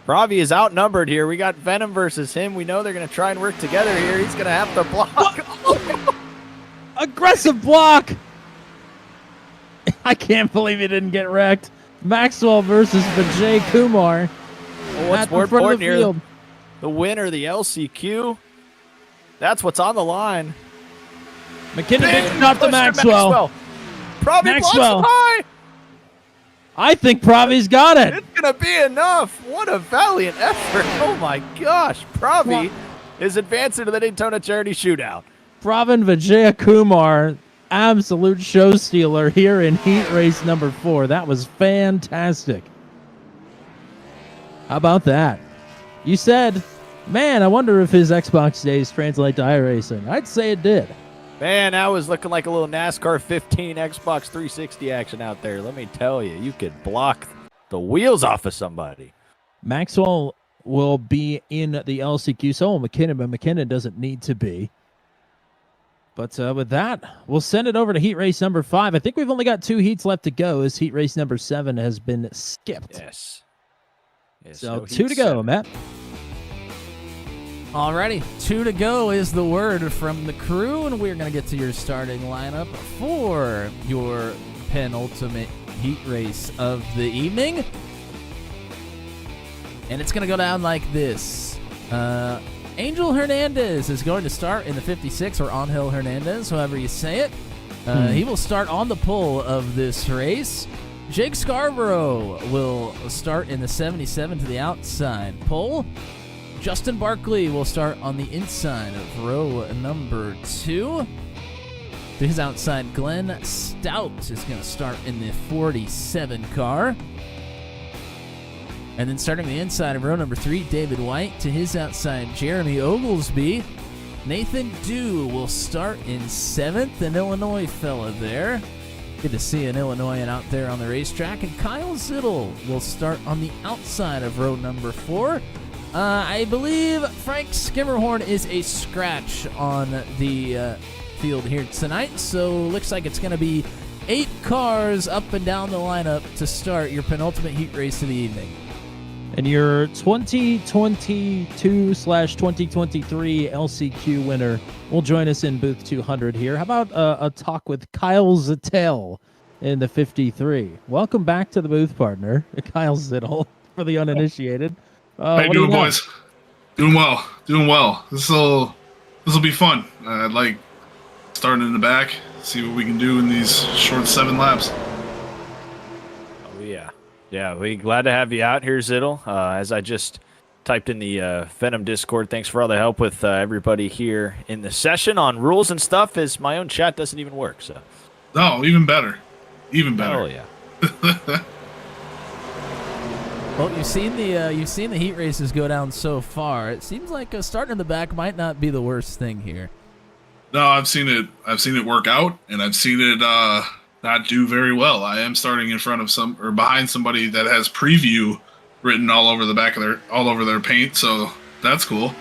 Pravi is outnumbered here. We got Venom versus him. We know they're going to try and work together here. He's going to have to block. Aggressive block. I can't believe he didn't get wrecked. Maxwell versus Vijay Kumar. What's more important here? The winner, the LCQ. That's what's on the line. McKinnon big shot to Maxwell. Pravi blocks him high. I think Pravi's got it. It's going to be enough. What a valiant effort. Oh, my gosh. Pravi is advancing to the Daytona Charity Shootout. Pravin Vijay Kumar, absolute show stealer here in heat race number 4. That was fantastic. How about that? You said, man, I wonder if his Xbox days translate to iRacing. I'd say it did. Man, that was looking like a little NASCAR 15 Xbox 360 action out there. Let me tell you, you could block the wheels off of somebody. Maxwell will be in the LCQ, so will McKinnon, but McKinnon doesn't need to be. But with that, we'll send it over to heat race number 5. I think we've only got 2 heats left to go as heat race number 7 has been skipped. Yes. So 2 to go, Matt. Alrighty, 2 to go is the word from the crew, and we're going to get to your starting lineup for your penultimate heat race of the evening. And it's going to go down like this. Angel Hernandez is going to start in the 56, or Angel Hernandez, however you say it. He will start on the pole of this race. Jake Scarborough will start in the 77 to the outside pole. Justin Barkley will start on the inside of row number 2. To his outside, Glenn Stout is going to start in the 47 car. And then starting the inside of row number 3, David White. To his outside, Jeremy Oglesby. Nathan Dew will start in 7th, an Illinois fella there. Good to see an Illinoisan out there on the racetrack. And Kyle Zittel will start on the outside of row number 4. I believe Frank Skimmerhorn is a scratch on the field here tonight, so looks like it's going to be 8 cars up and down the lineup to start your penultimate heat race of the evening. And your 2022/2023 LCQ winner will join us in booth 200 here. How about a talk with Kyle Zittel in the 53? Welcome back to the booth, partner, Kyle Zittel, for the uninitiated. How you doing, boys? Doing well. This will be fun. I'd like starting in the back, see what we can do in these short 7 laps. Oh yeah. We glad to have you out here, Zittel. As I just typed in the Venom Discord, thanks for all the help with everybody here in the session on rules and stuff. As my own chat doesn't even work, so. Oh, even better. Oh yeah. Well, you've seen the heat races go down so far. It seems like starting in the back might not be the worst thing here. No, I've seen it work out, and I've seen it not do very well. I am starting in front of behind somebody that has preview written all over their paint, so that's cool.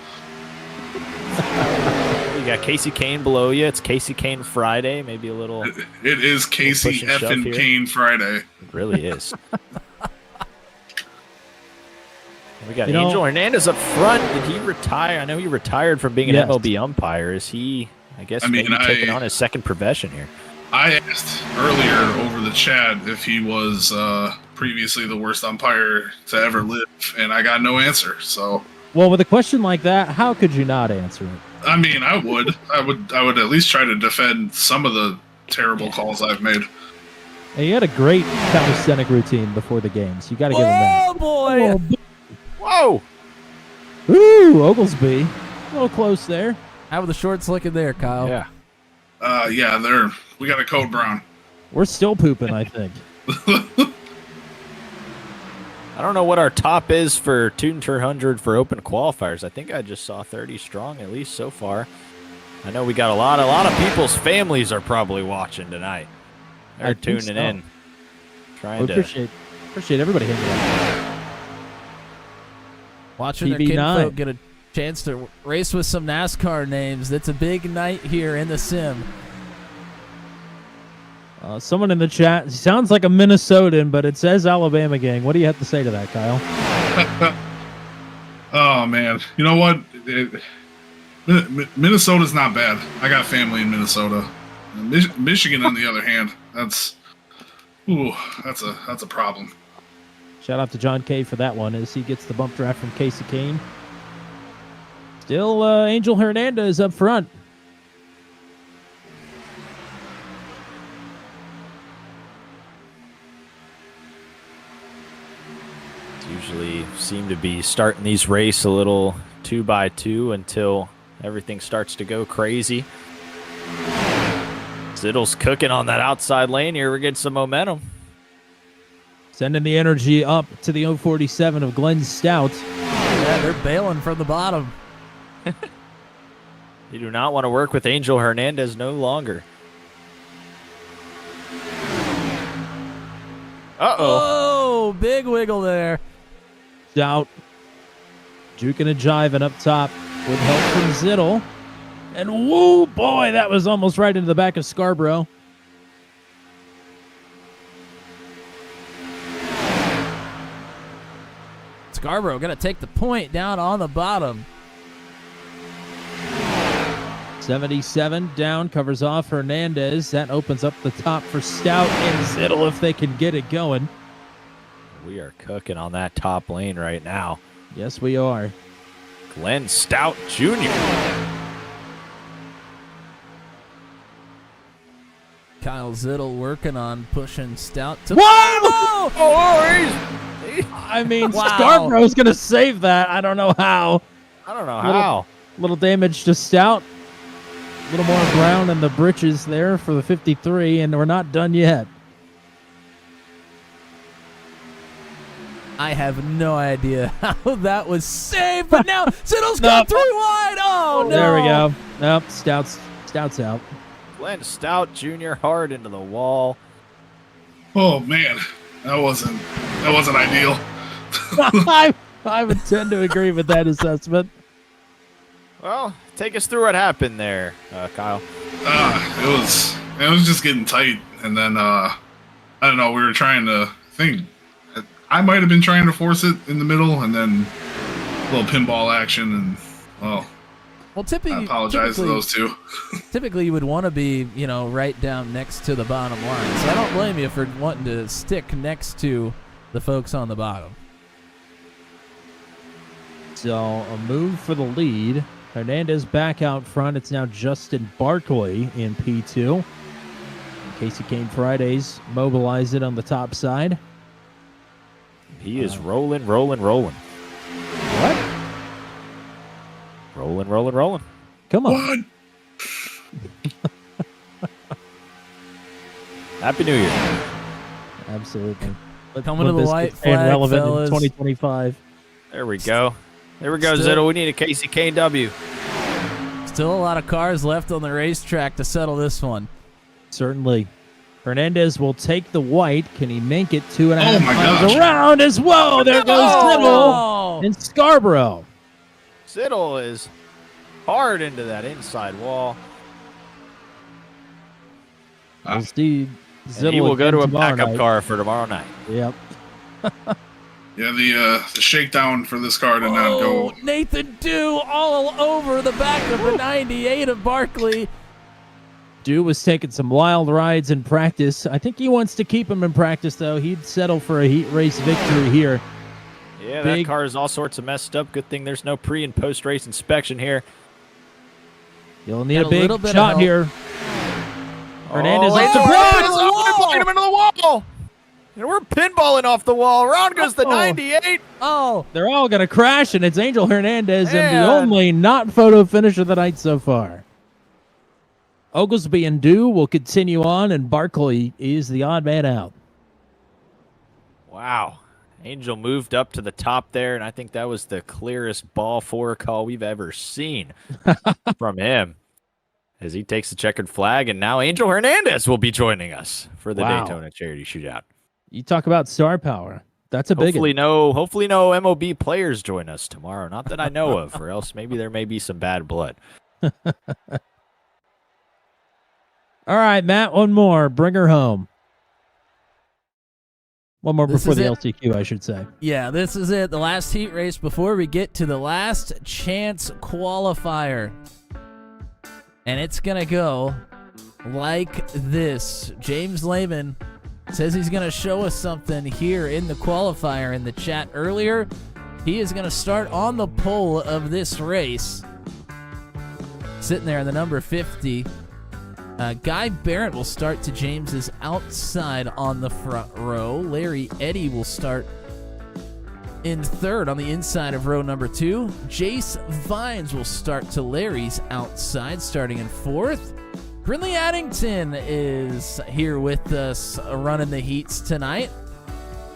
You got Casey Kane below you. It's Casey Kane Friday. Maybe a little. It is Casey effing Kane Friday. It really is. We got Angel Hernandez up front. Did he retire? I know he retired from being an MLB umpire. Is he, maybe taking on his second profession here? I asked earlier over the chat if he was previously the worst umpire to ever live, and I got no answer. So, well, with a question like that, how could you not answer it? I mean, I would at least try to defend some of the terrible calls I've made. And he had a great calisthenic routine before the games. You got to give him that. Oh boy! Whoa! Ooh, Oglesby. A little close there. How are the shorts looking there, Kyle? Yeah. We got a code brown. We're still pooping, I think. I don't know what our top is for 200 for open qualifiers. I think I just saw 30 strong, at least so far. I know we got a lot of people's families are probably watching tonight. They're tuning in. Appreciate everybody hitting that. Watching their kinfolk get a chance to race with some NASCAR names. That's a big night here in the sim. Someone in the chat sounds like a Minnesotan, but it says Alabama gang. What do you have to say to that, Kyle? Oh man, you know what? Minnesota's not bad. I got family in Minnesota. Michigan, on the other hand, that's a problem. Shout out to John K for that one as he gets the bump draft from Casey Kane. Still Angel Hernandez up front. Usually seem to be starting these race a little 2x2 until everything starts to go crazy. Zittle's cooking on that outside lane here. We're getting some momentum. Sending the energy up to the 047 of Glenn Stout. Yeah, they're bailing from the bottom. You do not want to work with Angel Hernandez no longer. Oh, big wiggle there. Stout juking and jiving up top with help from Zittle. And woo, boy, that was almost right into the back of Scarborough. Scarborough going to take the point down on the bottom. 77 down, covers off Hernandez. That opens up the top for Stout and Zittle if they can get it going. We are cooking on that top lane right now. Yes, we are. Glenn Stout Jr. Kyle Zittle working on pushing Stout to... Whoa! Oh, I mean, Wow. Scarborough's going to save that. I don't know how. I don't know how. Little damage to Stout. A little more ground in the britches there for the 53, and we're not done yet. I have no idea how that was saved, but now Zittle's got 3 wide. Oh, no. There we go. Nope, Stout's out. Glenn Stout Jr. hard into the wall. Oh man, that wasn't ideal. I would tend to agree with that assessment. Well, take us through what happened there, Kyle. It was just getting tight, and then I don't know. We were trying to think. I might have been trying to force it in the middle, and then a little pinball action, and well, typically, I apologize to those two. Typically, you would want to be, right down next to the bottom line. So I don't blame you for wanting to stick next to the folks on the bottom. So a move for the lead. Hernandez back out front. It's now Justin Barkley in P2. Casey Kane Fridays mobilize it on the top side. He is rolling. What? Rolling. Come on. Happy New Year. Absolutely. Coming to the white stay flag, relevant fellas. in 2025. There we go. Zittle. We need a Casey Kane W. Still a lot of cars left on the racetrack to settle this one. Certainly. Hernandez will take the white. Can he make it 2.5 my miles gosh. around as well? There goes Oh! Zittle and Scarborough. Zittle is hard into that inside wall. We'll see And Zittle he will go again to a tomorrow backup night. car for tomorrow night. Yep. Yeah, the shakedown for this car did not go. Nathan Dew all over the back of the 98 of Barkley. Dew was taking some wild rides in practice. I think he wants to keep him in practice, though. He'd settle for a heat race victory here. Yeah, Big- that car is all sorts of messed up. Good thing there's no pre- and post-race inspection here. You'll need Got a a big little bit of shot help. here. Hernandez oh, is Angel surprised. Hernandez him into the wall. And we're pinballing off the wall. Around goes the 98. Oh, They're all going to crash, and it's Angel Hernandez and the Man. only not photo finish of the night so far. Oglesby and Dew will continue on, and Barkley is the odd man out. Wow. Angel moved up to the top there, and I think that was the clearest ball four call we've ever seen from him as he takes the checkered flag. And now Angel Hernandez will be joining us for the Wow. Daytona Charity Shootout. You talk about star power. That's a big Hopefully no MOB players join us tomorrow. Not that I know of, or else maybe there may be some bad blood. All right, Matt, one more. Bring her home. One more This before is the it. LCQ, I should say. Yeah, this is it. The last heat race before we get to the last chance qualifier. And it's going to go like this. James Lehman says he's going to show us something here in the qualifier in the chat earlier. He is going to start on the pole of this race. Sitting there in the number 50. Guy Barrett will start to James's outside on the front row. Larry Eddy will start in third on the inside of row number 2. Jace Vines will start to Larry's outside, starting in fourth. Brindley Addington is here with us running the heats tonight.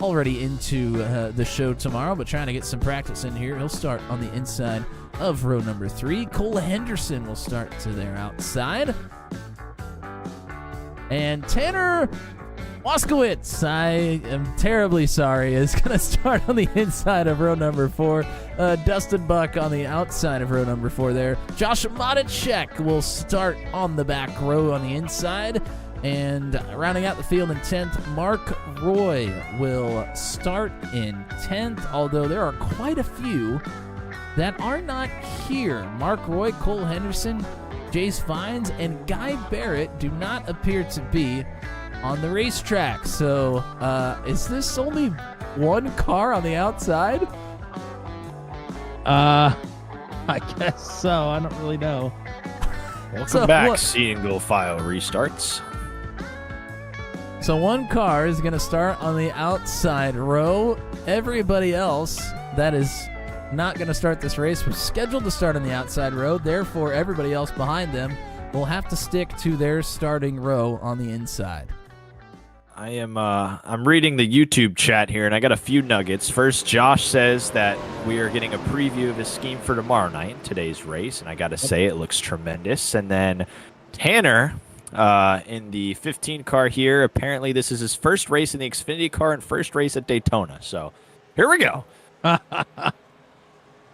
Already into the show tomorrow, but trying to get some practice in here. He'll start on the inside of row number 3. Cole Henderson will start to their outside. And Tanner Waskowitz, I am terribly sorry, is going to start on the inside of row number 4. Dustin Buck on the outside of row number 4 there. Josh Matichek will start on the back row on the inside. And rounding out the field in 10th, Mark Roy will start in 10th, although there are quite a few that are not here. Mark Roy, Cole Henderson, Jace Vines, and Guy Barrett do not appear to be on the racetrack. So, is this only one car on the outside? I guess so. I don't really know. Welcome back, single file restarts. So one car is going to start on the outside row. Everybody else that is not going to start this race was scheduled to start on the outside row. Therefore, everybody else behind them will have to stick to their starting row on the inside. I'm reading the YouTube chat here, and I got a few nuggets. First, Josh says that we are getting a preview of his scheme for tomorrow night, today's race, and I got to say it looks tremendous. And then Tanner, in the 15 car here, apparently this is his first race in the Xfinity car and first race at Daytona. So here we go.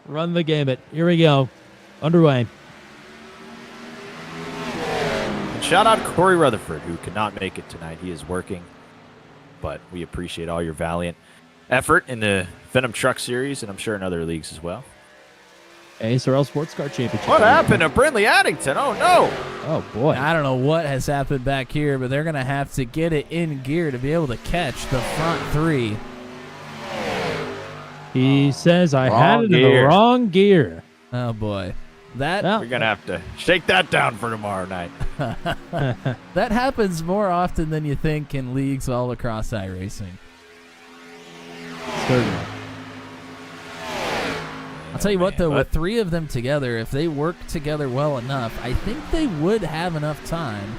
Run the gamut. Here we go. Underway. And shout out Corey Rutherford, who could not make it tonight. He is working, but we appreciate all your valiant effort in the Venom Truck Series, and I'm sure in other leagues as well. ASRL Sports Car Championship. What happened to Brindley Addington? Oh, no. Oh, boy. I don't know what has happened back here, but they're going to have to get it in gear to be able to catch the front 3. He says I had it in the wrong gear. Oh, boy. That We're going to have to shake that down for tomorrow night. that happens more often than you think in leagues all across iRacing. Certainly. I'll tell you what, though, with 3 of them together, if they work together well enough, I think they would have enough time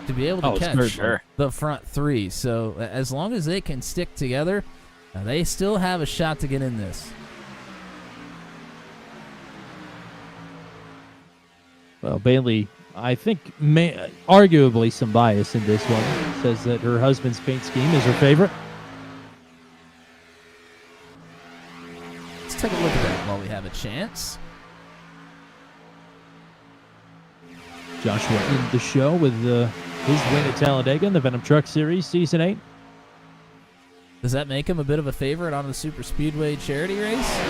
to be able to catch the front 3. So as long as they can stick together, they still have a shot to get in this. Well, Bailey, I think arguably some bias in this one. Says that her husband's paint scheme is her favorite. Let's take a look at that while we have a chance. Joshua in the show with his win at Talladega in the Venom Truck Series Season 8. Does that make him a bit of a favorite on the Super Speedway charity race?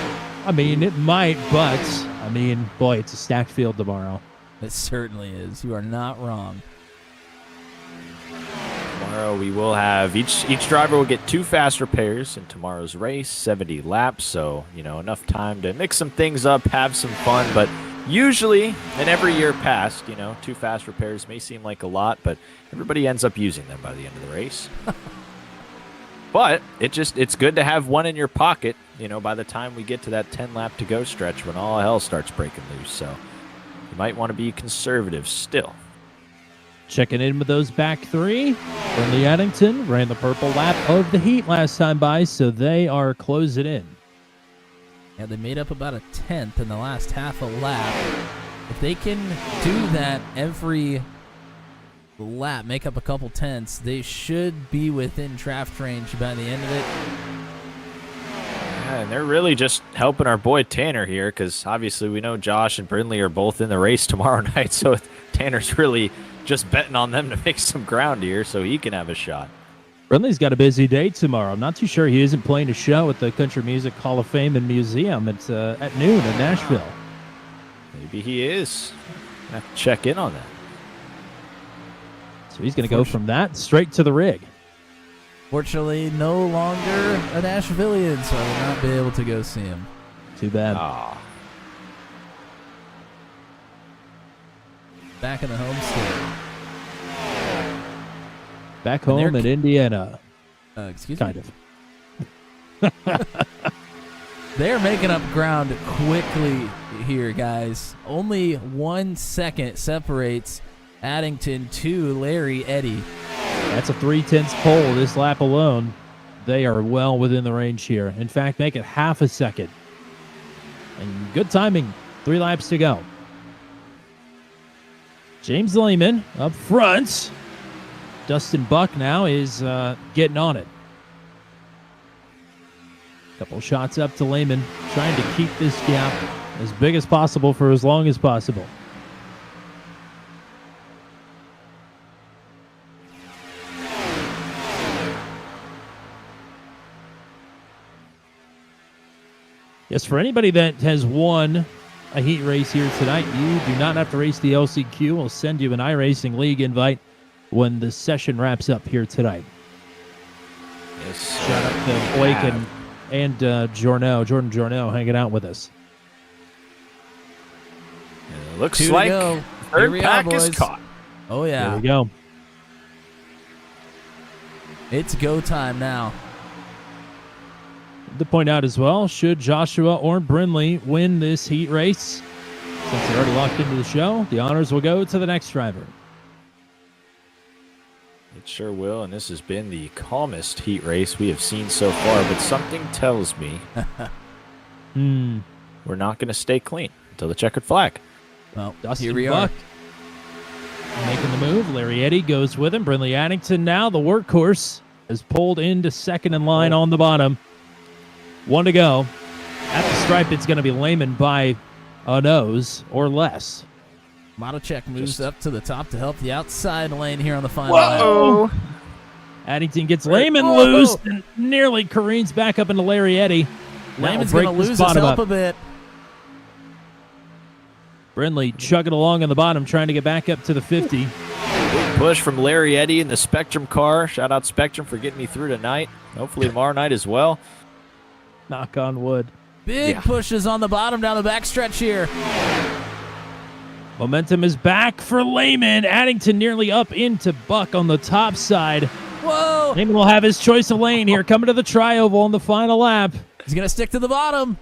I mean, it might, but, I mean, boy, it's a stacked field tomorrow. It certainly is. You are not wrong. Tomorrow we will have each driver will get 2 fast repairs in tomorrow's race, 70 laps, so enough time to mix some things up, have some fun. But usually, in every year past, 2 fast repairs may seem like a lot, but everybody ends up using them by the end of the race. But it's good to have one in your pocket, by the time we get to that 10 lap to go stretch when all hell starts breaking loose. So you might want to be conservative still. Checking in with those back 3. Brindley Addington ran the purple lap of the heat last time by, so they are closing in. Yeah, they made up about a 10th in the last half a lap. If they can do that every lap, make up a couple tenths, they should be within draft range by the end of it. Yeah, and they're really just helping our boy Tanner here, because obviously we know Josh and Brindley are both in the race tomorrow night, so Tanner's really just betting on them to make some ground here so he can have a shot. Brindley's got a busy day tomorrow. I'm not too sure he isn't playing a show at the Country Music Hall of Fame and Museum. It's at noon in Nashville. Maybe he is. I have to check in on that. So he's going to go from that straight to the rig. Fortunately, no longer a Nashvilleian, so I will not be able to go see him. Too bad. Back in the home state. Back home in Indiana. Excuse kind me? of. They're making up ground quickly here, guys. Only 1 second separates Addington to Larry Eddy. That's a 3/10 pole this lap alone. They are well within the range here. In fact, make it half a second. And good timing. 3 laps to go. James Lehman up front. Dustin Buck now is getting on it. Couple shots up to Lehman, trying to keep this gap as big as possible for as long as possible. Yes, for anybody that has won a heat race here tonight, you do not have to race the LCQ. We'll send you an iRacing League invite when the session wraps up here tonight. Yes. Shout out to Blake and Jordan Jorno hanging out with us. It looks 2 to like go. third Here we are, pack is boys. caught. Oh, yeah. There we go. It's go time now. To point out as well, should Joshua or Brindley win this heat race, since they're already locked into the show, the honors will go to the next driver. It sure will, and this has been the calmest heat race we have seen so far, but something tells me we're not going to stay clean until the checkered flag. Well, Dustin here we Buck are. making the move. Larry Eddy goes with him. Brindley Addington now, the workhorse, is pulled into second in line on the bottom. 1 to go. At the stripe, it's going to be Lehman by a nose or less. Matochek moves up to the top to help the outside lane here on the final lap. Addington gets Lehman loose and nearly careens back up into Larry Eddy. Lehman's going to lose his help a bit. Brindley chugging along on the bottom, trying to get back up to the 50. Big push from Larry Eddy in the Spectrum car. Shout out Spectrum for getting me through tonight. Hopefully tomorrow night as well. Knock on wood. Big pushes on the bottom down the backstretch here. Momentum is back for Lehman. Addington nearly up into Buck on the top side. Whoa! Lehman will have his choice of lane here, coming to the tri-oval on the final lap. He's going to stick to the bottom.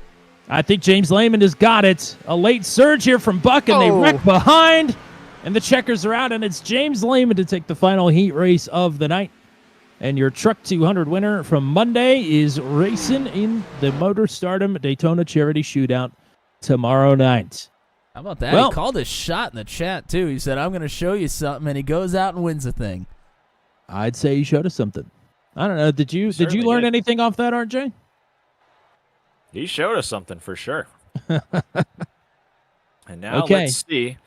I think James Lehman has got it. A late surge here from Buck, and they wreck behind. And the checkers are out, and it's James Lehman to take the final heat race of the night. And your Truck 200 winner from Monday is racing in the Motor Stardom Daytona Charity Shootout tomorrow night. How about that? He called a shot in the chat, too. He said, I'm going to show you something, and he goes out and wins the thing. I'd say he showed us something. I don't know. Did you learn anything off that, RJ? He showed us something for sure. And now let's see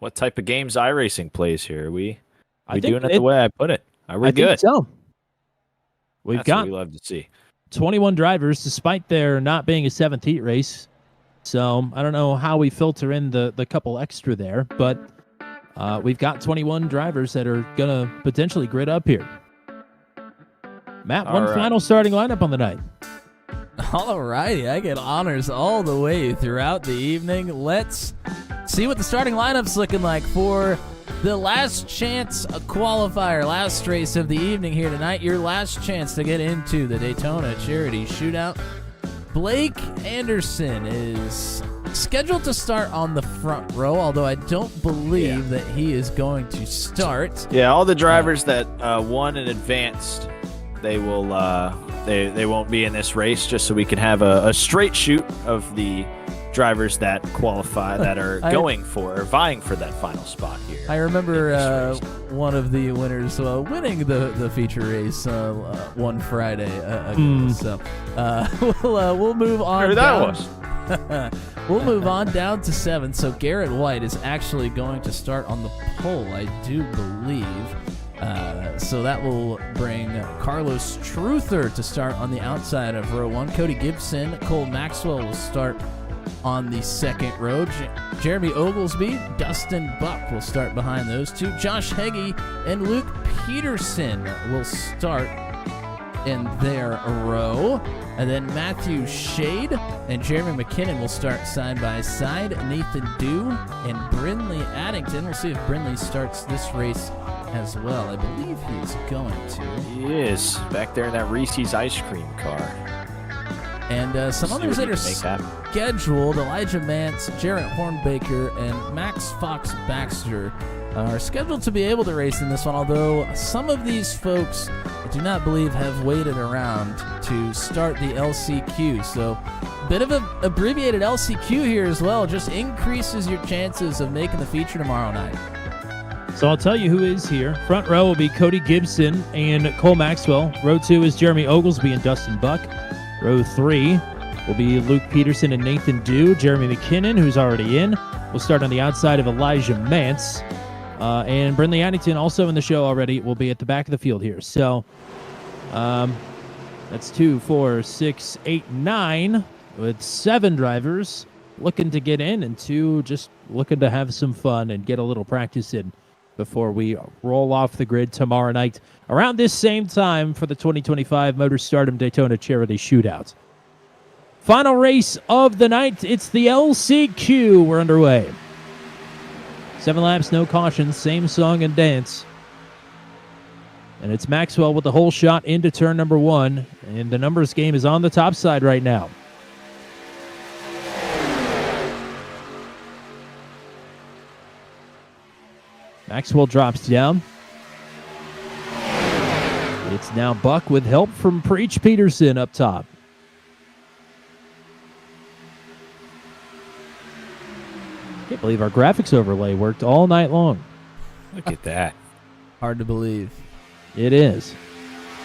what type of games iRacing plays here. Are we doing it the way I put it? Are we good? Think so. We've got what we love to see. 21 drivers, despite there not being a 7th heat race. So I don't know how we filter in the couple extra there, but we've got 21 drivers that are going to potentially grid up here. Matt, final starting lineup on the night. All righty, I get honors all the way throughout the evening. Let's see what the starting lineup's looking like for the last chance qualifier, last race of the evening here tonight. Your last chance to get into the Daytona Charity Shootout. Blake Anderson is scheduled to start on the front row, although I don't believe that he is going to start. Yeah, all the drivers that won and advanced, they will they won't be in this race, just so we can have a straight shoot of the drivers that qualify, that are vying for that final spot here. I remember one of the winners winning the feature race one Friday ago. So we'll move on. Who that was? We'll move on down to 7. So Garrett White is actually going to start on the pole, I do believe. So that will bring Carlos Truther to start on the outside of row 1. Cody Gibson, Cole Maxwell will start on the second row. Jeremy Oglesby, Dustin Buck will start behind those two. Josh Heggie and Luke Peterson will start in their row. And then Matthew Shade and Jeremy McKinnon will start side by side. Nathan Dew and Brindley Addington. We'll see if Brindley starts this race as well. I believe he's going to. He is back there in that Reese's ice cream car. And some others that are scheduled, Elijah Mance, Jarrett Hornbaker, and Max Fox Baxter are scheduled to be able to race in this one, although some of these folks I do not believe have waited around to start the LCQ. So a bit of an abbreviated LCQ here as well. Just increases your chances of making the feature tomorrow night. So I'll tell you who is here. Front row will be Cody Gibson and Cole Maxwell. Row 2 is Jeremy Oglesby and Dustin Buck. Row 3 will be Luke Peterson and Nathan Dew. Jeremy McKinnon, who's already in, will start on the outside of Elijah Mance. And Brindley Addington, also in the show already, will be at the back of the field here. So that's 2, 4, 6, 8, 9, with 7 drivers looking to get in and 2 just looking to have some fun and get a little practice in before we roll off the grid tomorrow night around this same time for the 2025 Motor Stardom Daytona Charity Shootout. Final race of the night. It's the LCQ. We're underway. 7 laps, no cautions, same song and dance. And it's Maxwell with the whole shot into turn number 1. And the numbers game is on the top side right now. Maxwell drops down. It's now Buck with help from Preach Peterson up top. Can't believe our graphics overlay worked all night long. Look at that. Hard to believe. It is.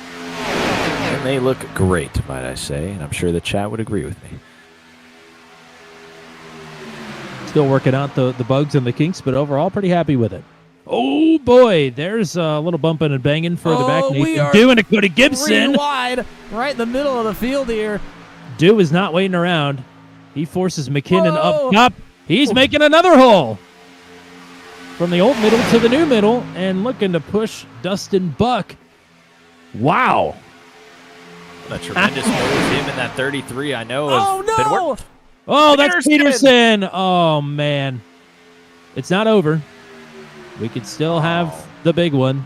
And they look great, might I say, and I'm sure the chat would agree with me. Still working out the bugs and the kinks, but overall pretty happy with it. Oh boy, there's a little bumping and banging further back. Nathan Dew and Cody Gibson. Wide, right in the middle of the field here. Dew is not waiting around. He forces McKinnon up top. He's making another hole. From the old middle to the new middle and looking to push Dustin Buck. Wow. A tremendous move. Him in that 33, I know. Oh, that's Peterson. Oh, man. It's not over. We could still have the big one.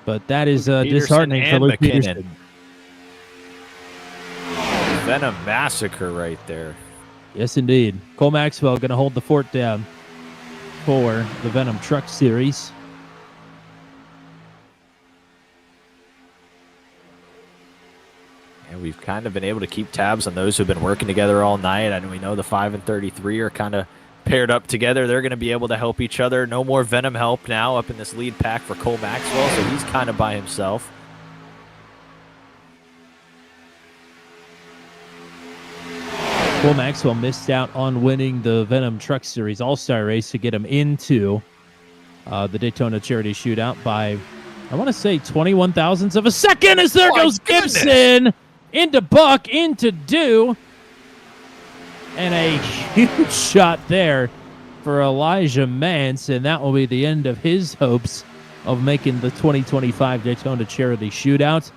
But that is disheartening for Luke Peterson. Venom massacre right there. Yes, indeed. Cole Maxwell going to hold the fort down for the Venom Truck Series. And we've kind of been able to keep tabs on those who've been working together all night. And we know the 5 and 33 are kind of paired up together. They're going to be able to help each other. No more Venom help now up in this lead pack for Cole Maxwell, so he's kind of by himself. Cole Maxwell missed out on winning the Venom Truck Series All-Star race to get him into the Daytona Charity Shootout by, I want to say, 21 thousandths of a second, as there goes Gibson into Buck, into Dew. And a huge shot there for Elijah Mance, and that will be the end of his hopes of making the 2025 Daytona Charity Shootout.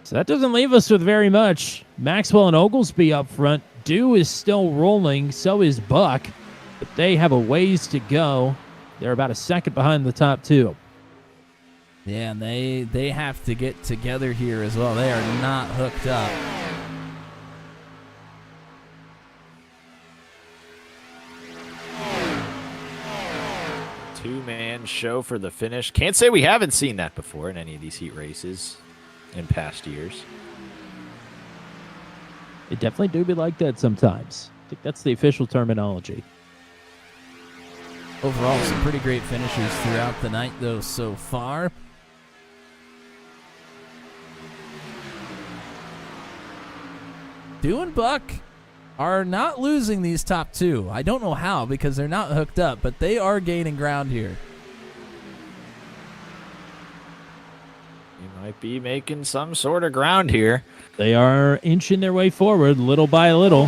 So that doesn't leave us with very much. Maxwell and Oglesby up front. Dew is still rolling, so is Buck, but they have a ways to go. They're about a second behind the top two. Yeah, and they have to get together here as well. They are not hooked up. Two-man show for the finish. Can't say we haven't seen that before in any of these heat races in past years. It definitely do be like that sometimes. I think that's the official terminology. Overall, some pretty great finishes throughout the night, though, so far. Dew and Buck are not losing these top two. I don't know how because they're not hooked up, but they are gaining ground here. You might be making some sort of ground here. They are inching their way forward little by little.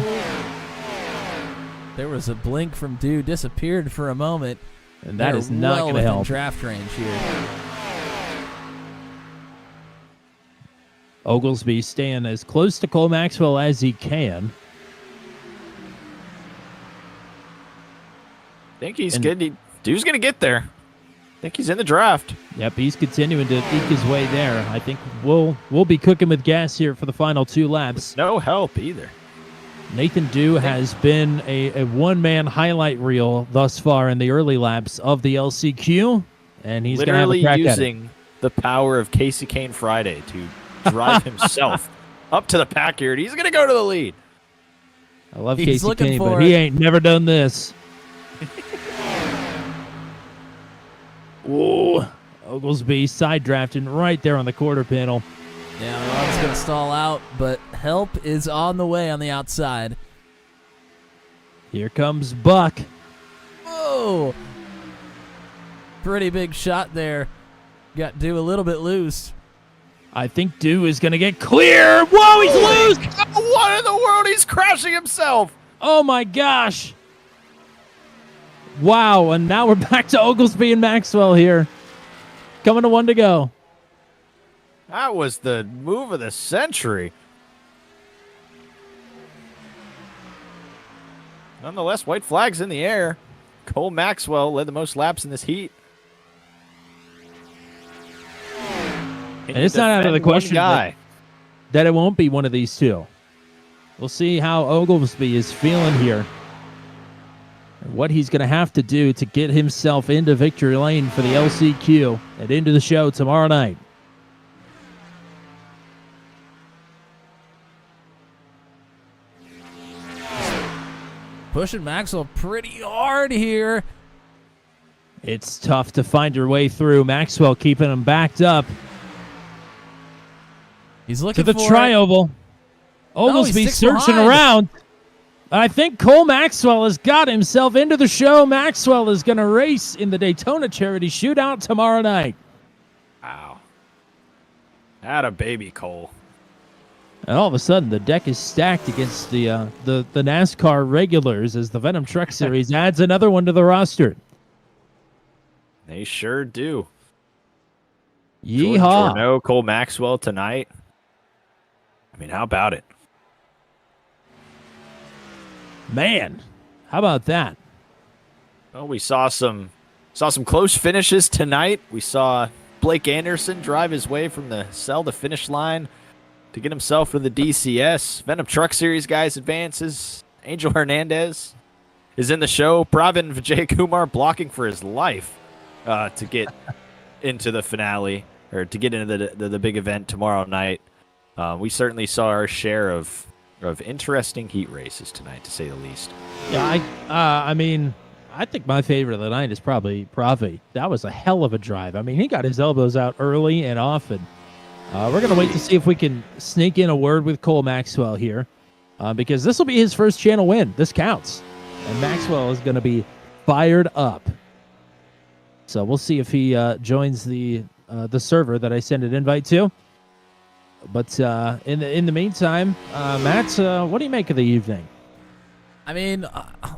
There was a blink from Dew, disappeared for a moment. And that They're is not well going to within help. draft range here. Oglesby staying as close to Cole Maxwell as he can. I think he's good. Dew's going to get there. I think he's in the draft. Yep, he's continuing to eke his way there. I think we'll be cooking with gas here for the final 2 laps. No help either. Nathan Dew has been a one-man highlight reel thus far in the early laps of the LCQ, and he's going to have a literally crack at it. using the power of Casey Kane Friday to drive himself up to the pack here. He's going to go to the lead. I love He's Casey looking Kane, for but he it. ain't never done this. Whoa. Oglesby side drafting right there on the quarter panel. Yeah, the run's going to stall out, but help is on the way on the outside. Here comes Buck. Whoa! Pretty big shot there. Got Dew a little bit loose. I think Dew is going to get clear. Whoa, he's loose! What in the world? He's crashing himself. Oh, my gosh. Wow, and now we're back to Oglesby and Maxwell here. Coming to 1 to go. That was the move of the century. Nonetheless, white flags in the air. Cole Maxwell led the most laps in this heat. And it's not out of the question guy. that it won't be one of these two. We'll see how Oglesby is feeling here. And what he's going to have to do to get himself into victory lane for the LCQ and into the show tomorrow night. Pushing Maxwell pretty hard here. It's tough to find your way through. Maxwell keeping him backed up He's to looking the for it. tri-oval. Oglesby he's 6 searching behind. around. I think Cole Maxwell has got himself into the show. Maxwell is going to race in the Daytona Charity Shootout tomorrow night. Wow. Atta baby, Cole. And all of a sudden, the deck is stacked against the NASCAR regulars as the Venom Truck Series adds another one to the roster. They sure do. Jordan Yeehaw. Jorno, Cole Maxwell tonight. I mean, how about it? Man, how about that? Well, we saw some close finishes tonight. We saw Blake Anderson drive his way from the cell to finish line to get himself for the DCS. Venom Truck Series guys advances. Angel Hernandez is in the show. Pravin Vijaykumar blocking for his life to get into the finale or to get into the big event tomorrow night. We certainly saw our share of interesting heat races tonight, to say the least. Yeah, I mean, I think my favorite of the night is probably Pravi. That was a hell of a drive. I mean, he got his elbows out early and often. We're going to wait to see if we can sneak in a word with Cole Maxwell here because this will be his first channel win. This counts. And Maxwell is going to be fired up. So we'll see if he joins the server that I sent an invite to. But in the meantime, Matt, what do you make of the evening? I mean,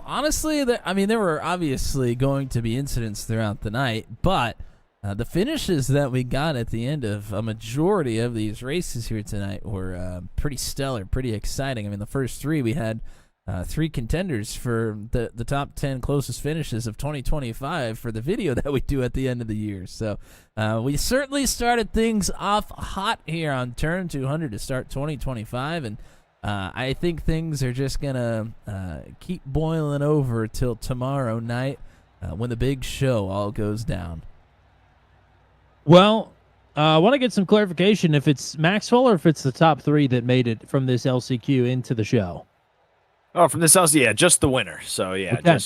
honestly, there were obviously going to be incidents throughout the night, but the finishes that we got at the end of a majority of these races here tonight were pretty stellar, pretty exciting. I mean, the first 3 we had 3 contenders for the top 10 closest finishes of 2025 for the video that we do at the end of the year. So we certainly started things off hot here on turn 200 to start 2025, and I think things are just gonna keep boiling over till tomorrow night when the big show all goes down. Well, I want to get some clarification if it's Maxwell or if it's the top 3 that made it from this LCQ into the show. Oh, from this house, yeah, just the winner. So yeah, Okay.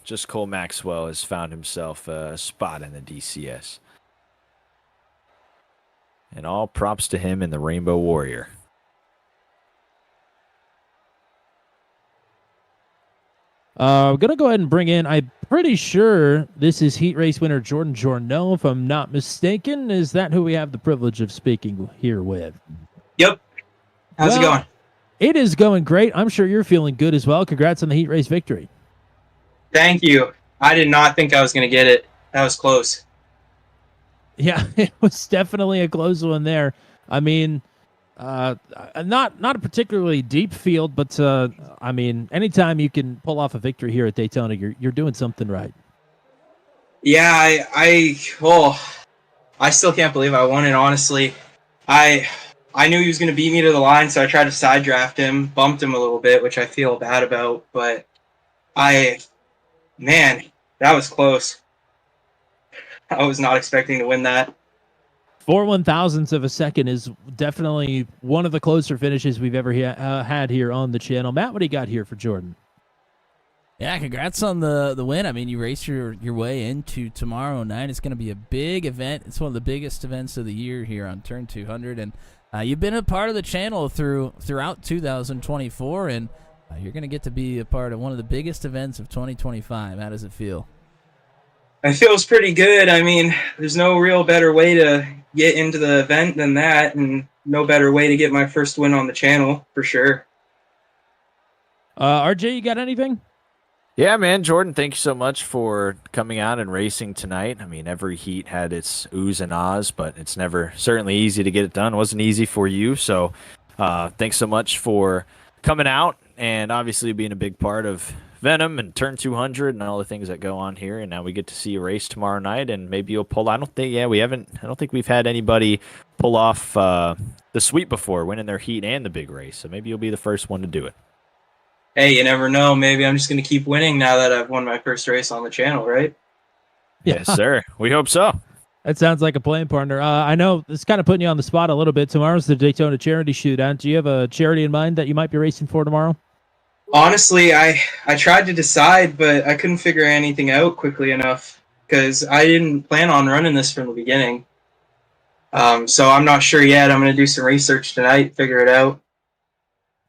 just Cole Maxwell has found himself a spot in the DCS, and all props to him and the Rainbow Warrior. We're going to go ahead and bring in, I'm pretty sure this is heat race winner Jordan Journeau, if I'm not mistaken. Is that who we have the privilege of speaking here with? Yep. How's it going? It is going great. I'm sure you're feeling good as well. Congrats on the heat race victory. Thank you. I did not think I was going to get it. That was close. Yeah, it was definitely a close one there. I mean, not a particularly deep field, but I mean, anytime you can pull off a victory here at Daytona, you're doing something right. Yeah, I still can't believe I won it. Honestly, I knew he was going to beat me to the line, so I tried to side draft him, bumped him a little bit, which I feel bad about. But man, that was close. I was not expecting to win that. 4/1000ths of a second is definitely one of the closer finishes we've ever had here on the channel. Matt, what do you got here for Jordan? Yeah, congrats on the win. I mean, you race your way into tomorrow night. It's going to be a big event. It's one of the biggest events of the year here on Turn 200, and you've been a part of the channel throughout 2024, and you're going to get to be a part of one of the biggest events of 2025. How does it feel? It feels pretty good. I mean, there's no real better way to get into the event than that, and no better way to get my first win on the channel, for sure. RJ, you got anything? Yeah, man, Jordan, thank you so much for coming out and racing tonight. I mean, every heat had its oohs and ahs, but it's never certainly easy to get it done. It wasn't easy for you, so thanks so much for coming out and obviously being a big part of Venom and Turn 200 and all the things that go on here. And now we get to see a race tomorrow night, and maybe you'll pull. I don't think we've had anybody pull off the sweep before, winning their heat and the big race. So maybe you'll be the first one to do it. Hey, you never know. Maybe I'm just going to keep winning now that I've won my first race on the channel, right? Yeah. Yes, sir. We hope so. That sounds like a playing partner. I know this is kind of putting you on the spot a little bit. Tomorrow's the Daytona Charity Shootout. Do you have a charity in mind that you might be racing for tomorrow? Honestly, I tried to decide, but I couldn't figure anything out quickly enough because I didn't plan on running this from the beginning. So I'm not sure yet. I'm going to do some research tonight, figure it out.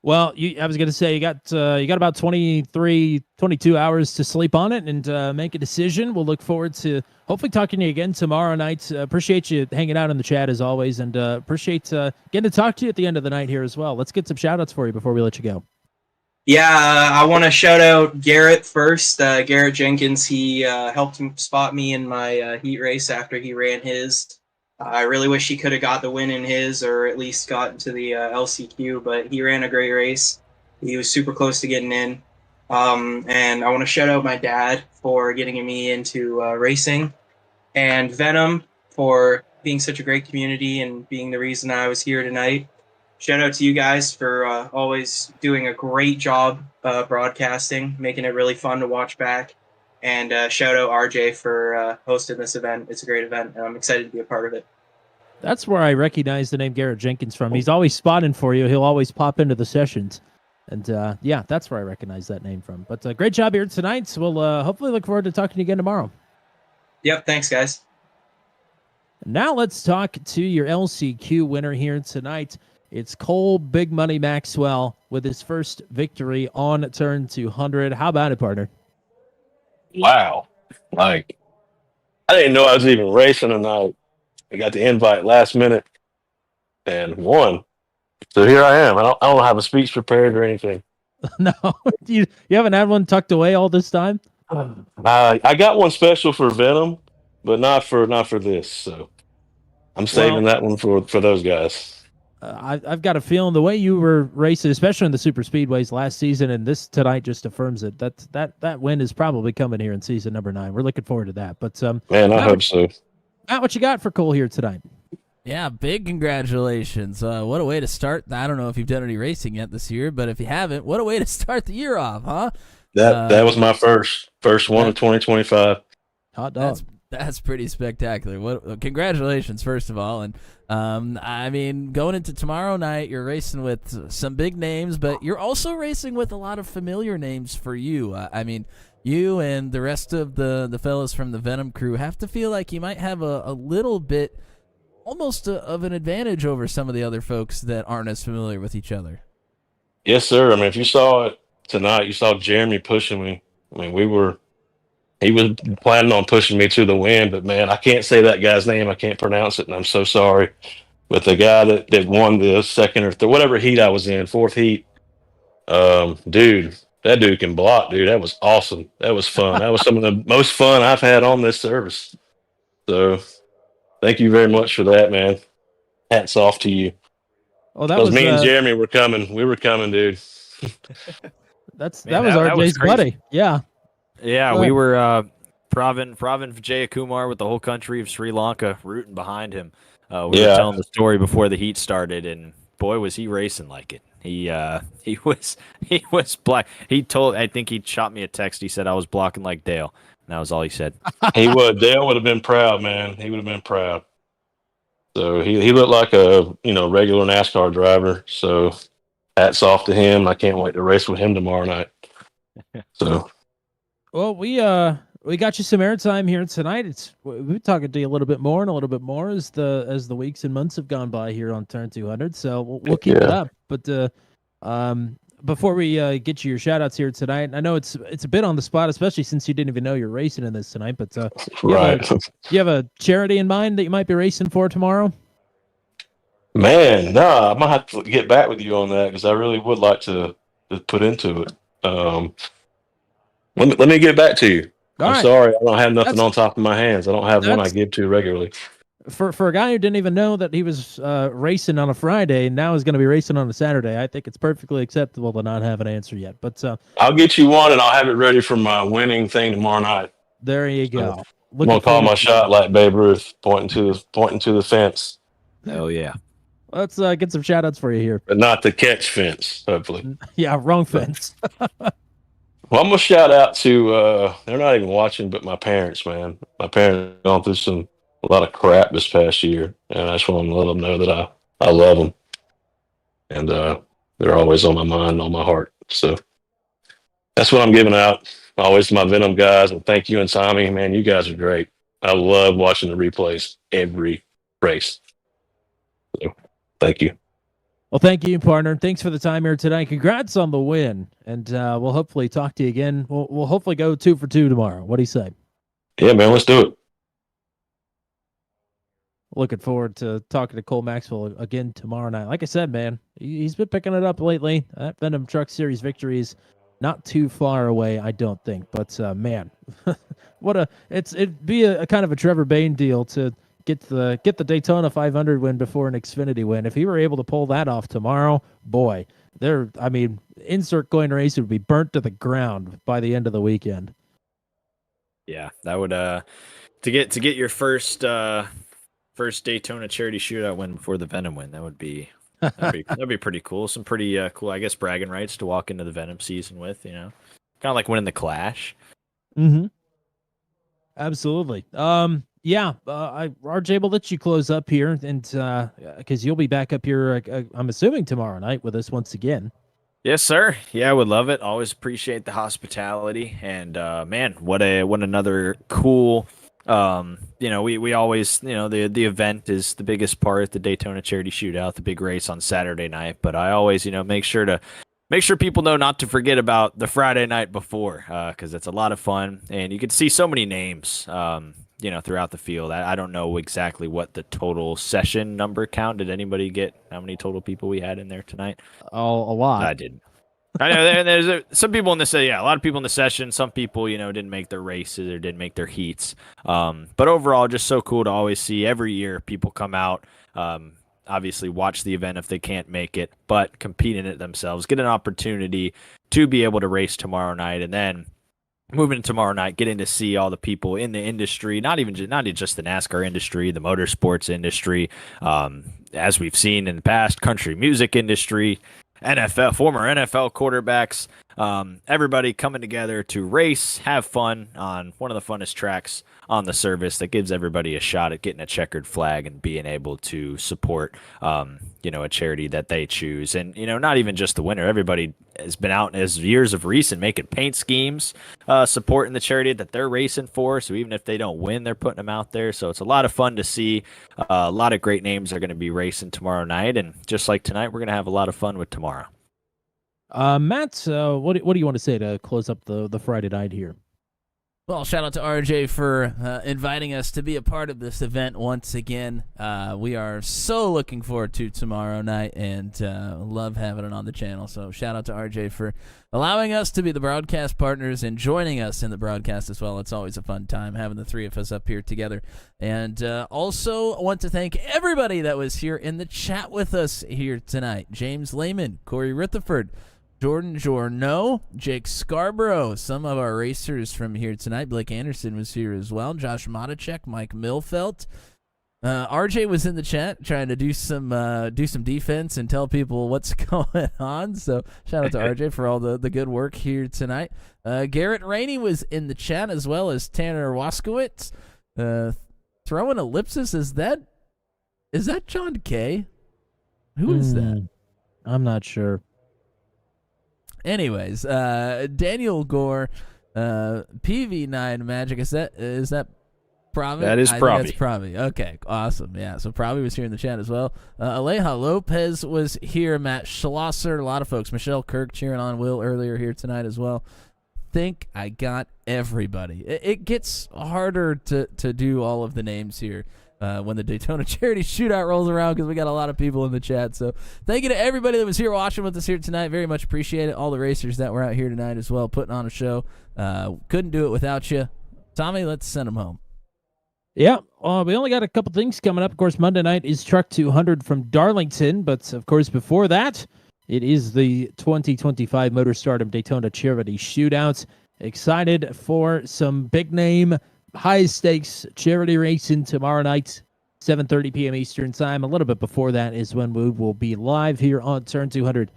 Well, I was going to say you got about 22 hours to sleep on it and make a decision. We'll look forward to hopefully talking to you again tomorrow night. Appreciate you hanging out in the chat as always, and appreciate getting to talk to you at the end of the night here as well. Let's get some shout-outs for you before we let you go. Yeah, I want to shout out Garrett first. Garrett Jenkins, he helped spot me in my heat race after he ran his. I really wish he could have got the win in his, or at least gotten to the LCQ, but he ran a great race. He was super close to getting in. And I want to shout out my dad for getting me into racing, and Venom for being such a great community and being the reason I was here tonight. Shout out to you guys for always doing a great job broadcasting, making it really fun to watch back. And shout out RJ for hosting this event. It's a great event, and I'm excited to be a part of it. That's where I recognize the name Garrett Jenkins from. He's always spotting for you. He'll always pop into the sessions. And, yeah, that's where I recognize that name from. But great job here tonight. So we'll hopefully look forward to talking to you again tomorrow. Yep, thanks, guys. Now let's talk to your LCQ winner here tonight. It's Cole Big Money Maxwell with his first victory on Turn 200. How about it, partner? Wow. Like, I didn't know I was even racing tonight. I got the invite last minute and won. So here I am. I don't have a speech prepared or anything. No, you haven't had one tucked away all this time? I got one special for Venom, but not for this. So I'm saving that one for those guys. I've got a feeling the way you were racing, especially in the super speedways last season, and this tonight just affirms it. That win is probably coming here in season number 9. We're looking forward to that. But man, I hope so. Matt, what you got for Cole here tonight? Yeah, big congratulations. What a way to start. I don't know if you've done any racing yet this year, but if you haven't, what a way to start the year off, huh? That was my first one of 2025. Hot dog. That's pretty spectacular. Congratulations, first of all. And I mean, going into tomorrow night, you're racing with some big names, but you're also racing with a lot of familiar names for you. I mean, you and the rest of the fellas from the Venom crew have to feel like you might have a little bit, almost of an advantage over some of the other folks that aren't as familiar with each other. Yes, sir. I mean, if you saw it tonight, you saw Jeremy pushing me I mean, he was planning on pushing me to the win, but man, I can't say that guy's name. I can't pronounce it, and I'm so sorry. But the guy that won the second or whatever heat I was in, fourth heat, dude, that dude can block, dude. That was awesome. That was fun. That was some of the most fun I've had on this service. So thank you very much for that, man. Hats off to you. Well, that Because was me and Jeremy were coming. We were coming, dude. that was that was RJ's crazy. buddy. Yeah. Yeah, Go we ahead. were Pravin Vijayakumar with the whole country of Sri Lanka rooting behind him. We were Yeah. telling the story before the heat started, and boy, was he racing like it. He was black. I think he shot me a text. He said I was blocking like Dale. And that was all he said. He would. Dale would have been proud, man. He would have been proud. So he looked like a regular NASCAR driver. So hats off to him. I can't wait to race with him tomorrow night. So Well, we got you some airtime here tonight. We've been talking to you a little bit more and a little bit more as the weeks and months have gone by here on Turn 200. So we'll keep it up. But before we get you your shout outs here tonight, I know it's a bit on the spot, especially since you didn't even know you're racing in this tonight. But right, you have a charity in mind that you might be racing for tomorrow? man, nah, I might have to get back with you on that because I really would like to put into it. Let me get back to you. All I'm right. sorry, I don't have nothing That's- on top of my hands. I don't have one I give to regularly. For a guy who didn't even know that he was racing on a Friday and now is going to be racing on a Saturday, I think it's perfectly acceptable to not have an answer yet. But I'll get you one, and I'll have it ready for my winning thing tomorrow night. there you go. I'm gonna call my shot like Babe Ruth, pointing to the fence, Oh yeah. Let's get some shout outs for you here. but not the catch fence. Hopefully. Yeah, wrong fence. Well, I'm gonna shout out to they're not even watching, but my parents, man. My parents have gone through a lot of crap this past year, and I just want to let them know that I love them, and they're always on my mind, on my heart. So that's what I'm giving out. Always to my Venom guys, and thank you and Tommy, man. You guys are great. I love watching the replays every race. So thank you. Well, thank you, partner. Thanks for the time here tonight. Congrats on the win, and we'll hopefully talk to you again. We'll hopefully go 2 for 2 tomorrow. What do you say? Yeah, man. Let's do it. Looking forward to talking to Cole Maxwell again tomorrow night. Like I said, man, he's been picking it up lately. That Venom Truck Series victory is not too far away, I don't think. But man, it'd be a kind of a Trevor Bayne deal to get the Daytona 500 win before an Xfinity win. If he were able to pull that off tomorrow, boy, insert going to race would be burnt to the ground by the end of the weekend. Yeah, that would to get your first Daytona charity shootout win before the Venom win. That'd be pretty cool. Some pretty cool, I guess, bragging rights to walk into the Venom season with. Kind of like winning the Clash. Mm-hmm. Absolutely. Yeah. RJ will let you close up here, and because you'll be back up here, I'm assuming tomorrow night with us once again. Yes, sir. Yeah, I would love it. Always appreciate the hospitality, and man, what another cool. We always, the event is the biggest part, the Daytona Charity Shootout, the big race on Saturday night. But I always, make sure people know not to forget about the Friday night before, because it's a lot of fun, and you can see so many names, throughout the field. I don't know exactly what the total session number count. Did anybody get how many total people we had in there tonight? Oh, a lot. I didn't. I know there's some people in this. Yeah, a lot of people in the session. Some people, didn't make their races or didn't make their heats. But overall, just so cool to always see every year people come out. Obviously, watch the event if they can't make it, but compete in it themselves. Get an opportunity to be able to race tomorrow night, and then moving to tomorrow night, getting to see all the people in the industry, not just the NASCAR industry, the motorsports industry, as we've seen in the past, country music industry. former NFL quarterbacks, everybody coming together to race, have fun on one of the funnest tracks on the service that gives everybody a shot at getting a checkered flag and being able to support, a charity that they choose. And, not even just the winner. Everybody has been out as years of recent making paint schemes, supporting the charity that they're racing for. So even if they don't win, they're putting them out there. So it's a lot of fun to see. A lot of great names are going to be racing tomorrow night. And just like tonight, we're going to have a lot of fun with tomorrow. Matt, what do you want to say to close up the Friday night here? Well, shout out to RJ for inviting us to be a part of this event once again. We are so looking forward to tomorrow night and love having it on the channel. So shout out to RJ for allowing us to be the broadcast partners and joining us in the broadcast as well. It's always a fun time having the three of us up here together. And also want to thank everybody that was here in the chat with us here tonight. James Lehman, Corey Rutherford, Jordan Jorno, Jake Scarborough, some of our racers from here tonight. Blake Anderson was here as well. Josh Matichek, Mike Milfelt. RJ was in the chat trying to do some defense and tell people what's going on. So shout out to RJ for all the good work here tonight. Garrett Rainey was in the chat as well as Tanner Waskowitz. Throwing ellipsis, is that John Kay? Who is that? I'm not sure. Anyways, Daniel Gore, PV9 Magic, is that Pravi? That is I Pravi. think that's Pravi. Okay, awesome. Yeah, so Pravi was here in the chat as well. Aleja Lopez was here. Matt Schlosser, a lot of folks. Michelle Kirk cheering on Will earlier here tonight as well. Think I got everybody. It gets harder to do all of the names here when the Daytona Charity Shootout rolls around because we got a lot of people in the chat. So thank you to everybody that was here watching with us here tonight. Very much appreciate it. All the racers that were out here tonight as well, putting on a show. Couldn't do it without you. Tommy, let's send them home. Yeah, we only got a couple things coming up. Of course, Monday night is Truck 200 from Darlington, but of course before that, it is the 2025 Motor Stardom Daytona Charity Shootouts. Excited for some big-name, high-stakes charity racing tomorrow night, 7:30 p.m. Eastern Time. A little bit before that is when we will be live here on Turn 200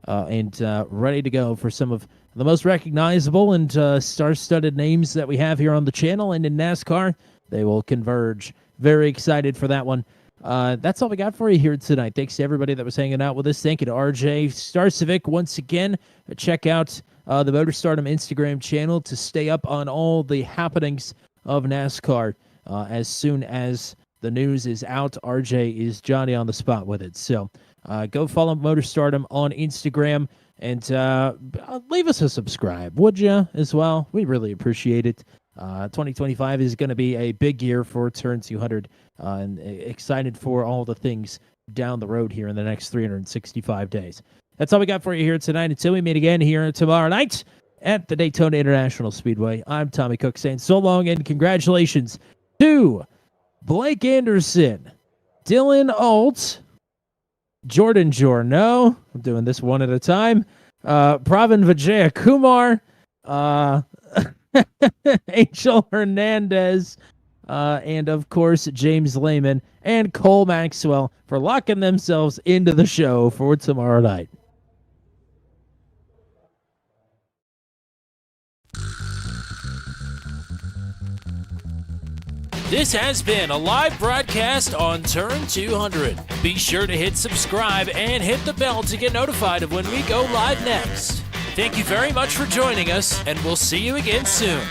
and ready to go for some of the most recognizable and star-studded names that we have here on the channel and in NASCAR. They will converge. Very excited for that one. That's all we got for you here tonight. Thanks to everybody that was hanging out with us. Thank you to RJ Starcevic once again. Check out the Motor Stardom Instagram channel to stay up on all the happenings of NASCAR. As soon as the news is out, RJ is Johnny on the spot with it. So go follow Motor Stardom on Instagram and leave us a subscribe, would you, as well? We really appreciate it. 2025 is going to be a big year for Turn 200 and excited for all the things down the road here in the next 365 days. That's all we got for you here tonight. Until we meet again here tomorrow night at the Daytona International Speedway, I'm Tommy Cook saying so long and congratulations to Blake Anderson, Dylan Alt, Jordan Jorno, I'm doing this one at a time, Pravin Vijaya Kumar, Angel Hernandez, and of course James Lehman and Cole Maxwell for locking themselves into the show for tomorrow night. This has been a live broadcast on Turn 200. Be sure to hit subscribe and hit the bell to get notified of when we go live next. Thank you very much for joining us, and we'll see you again soon.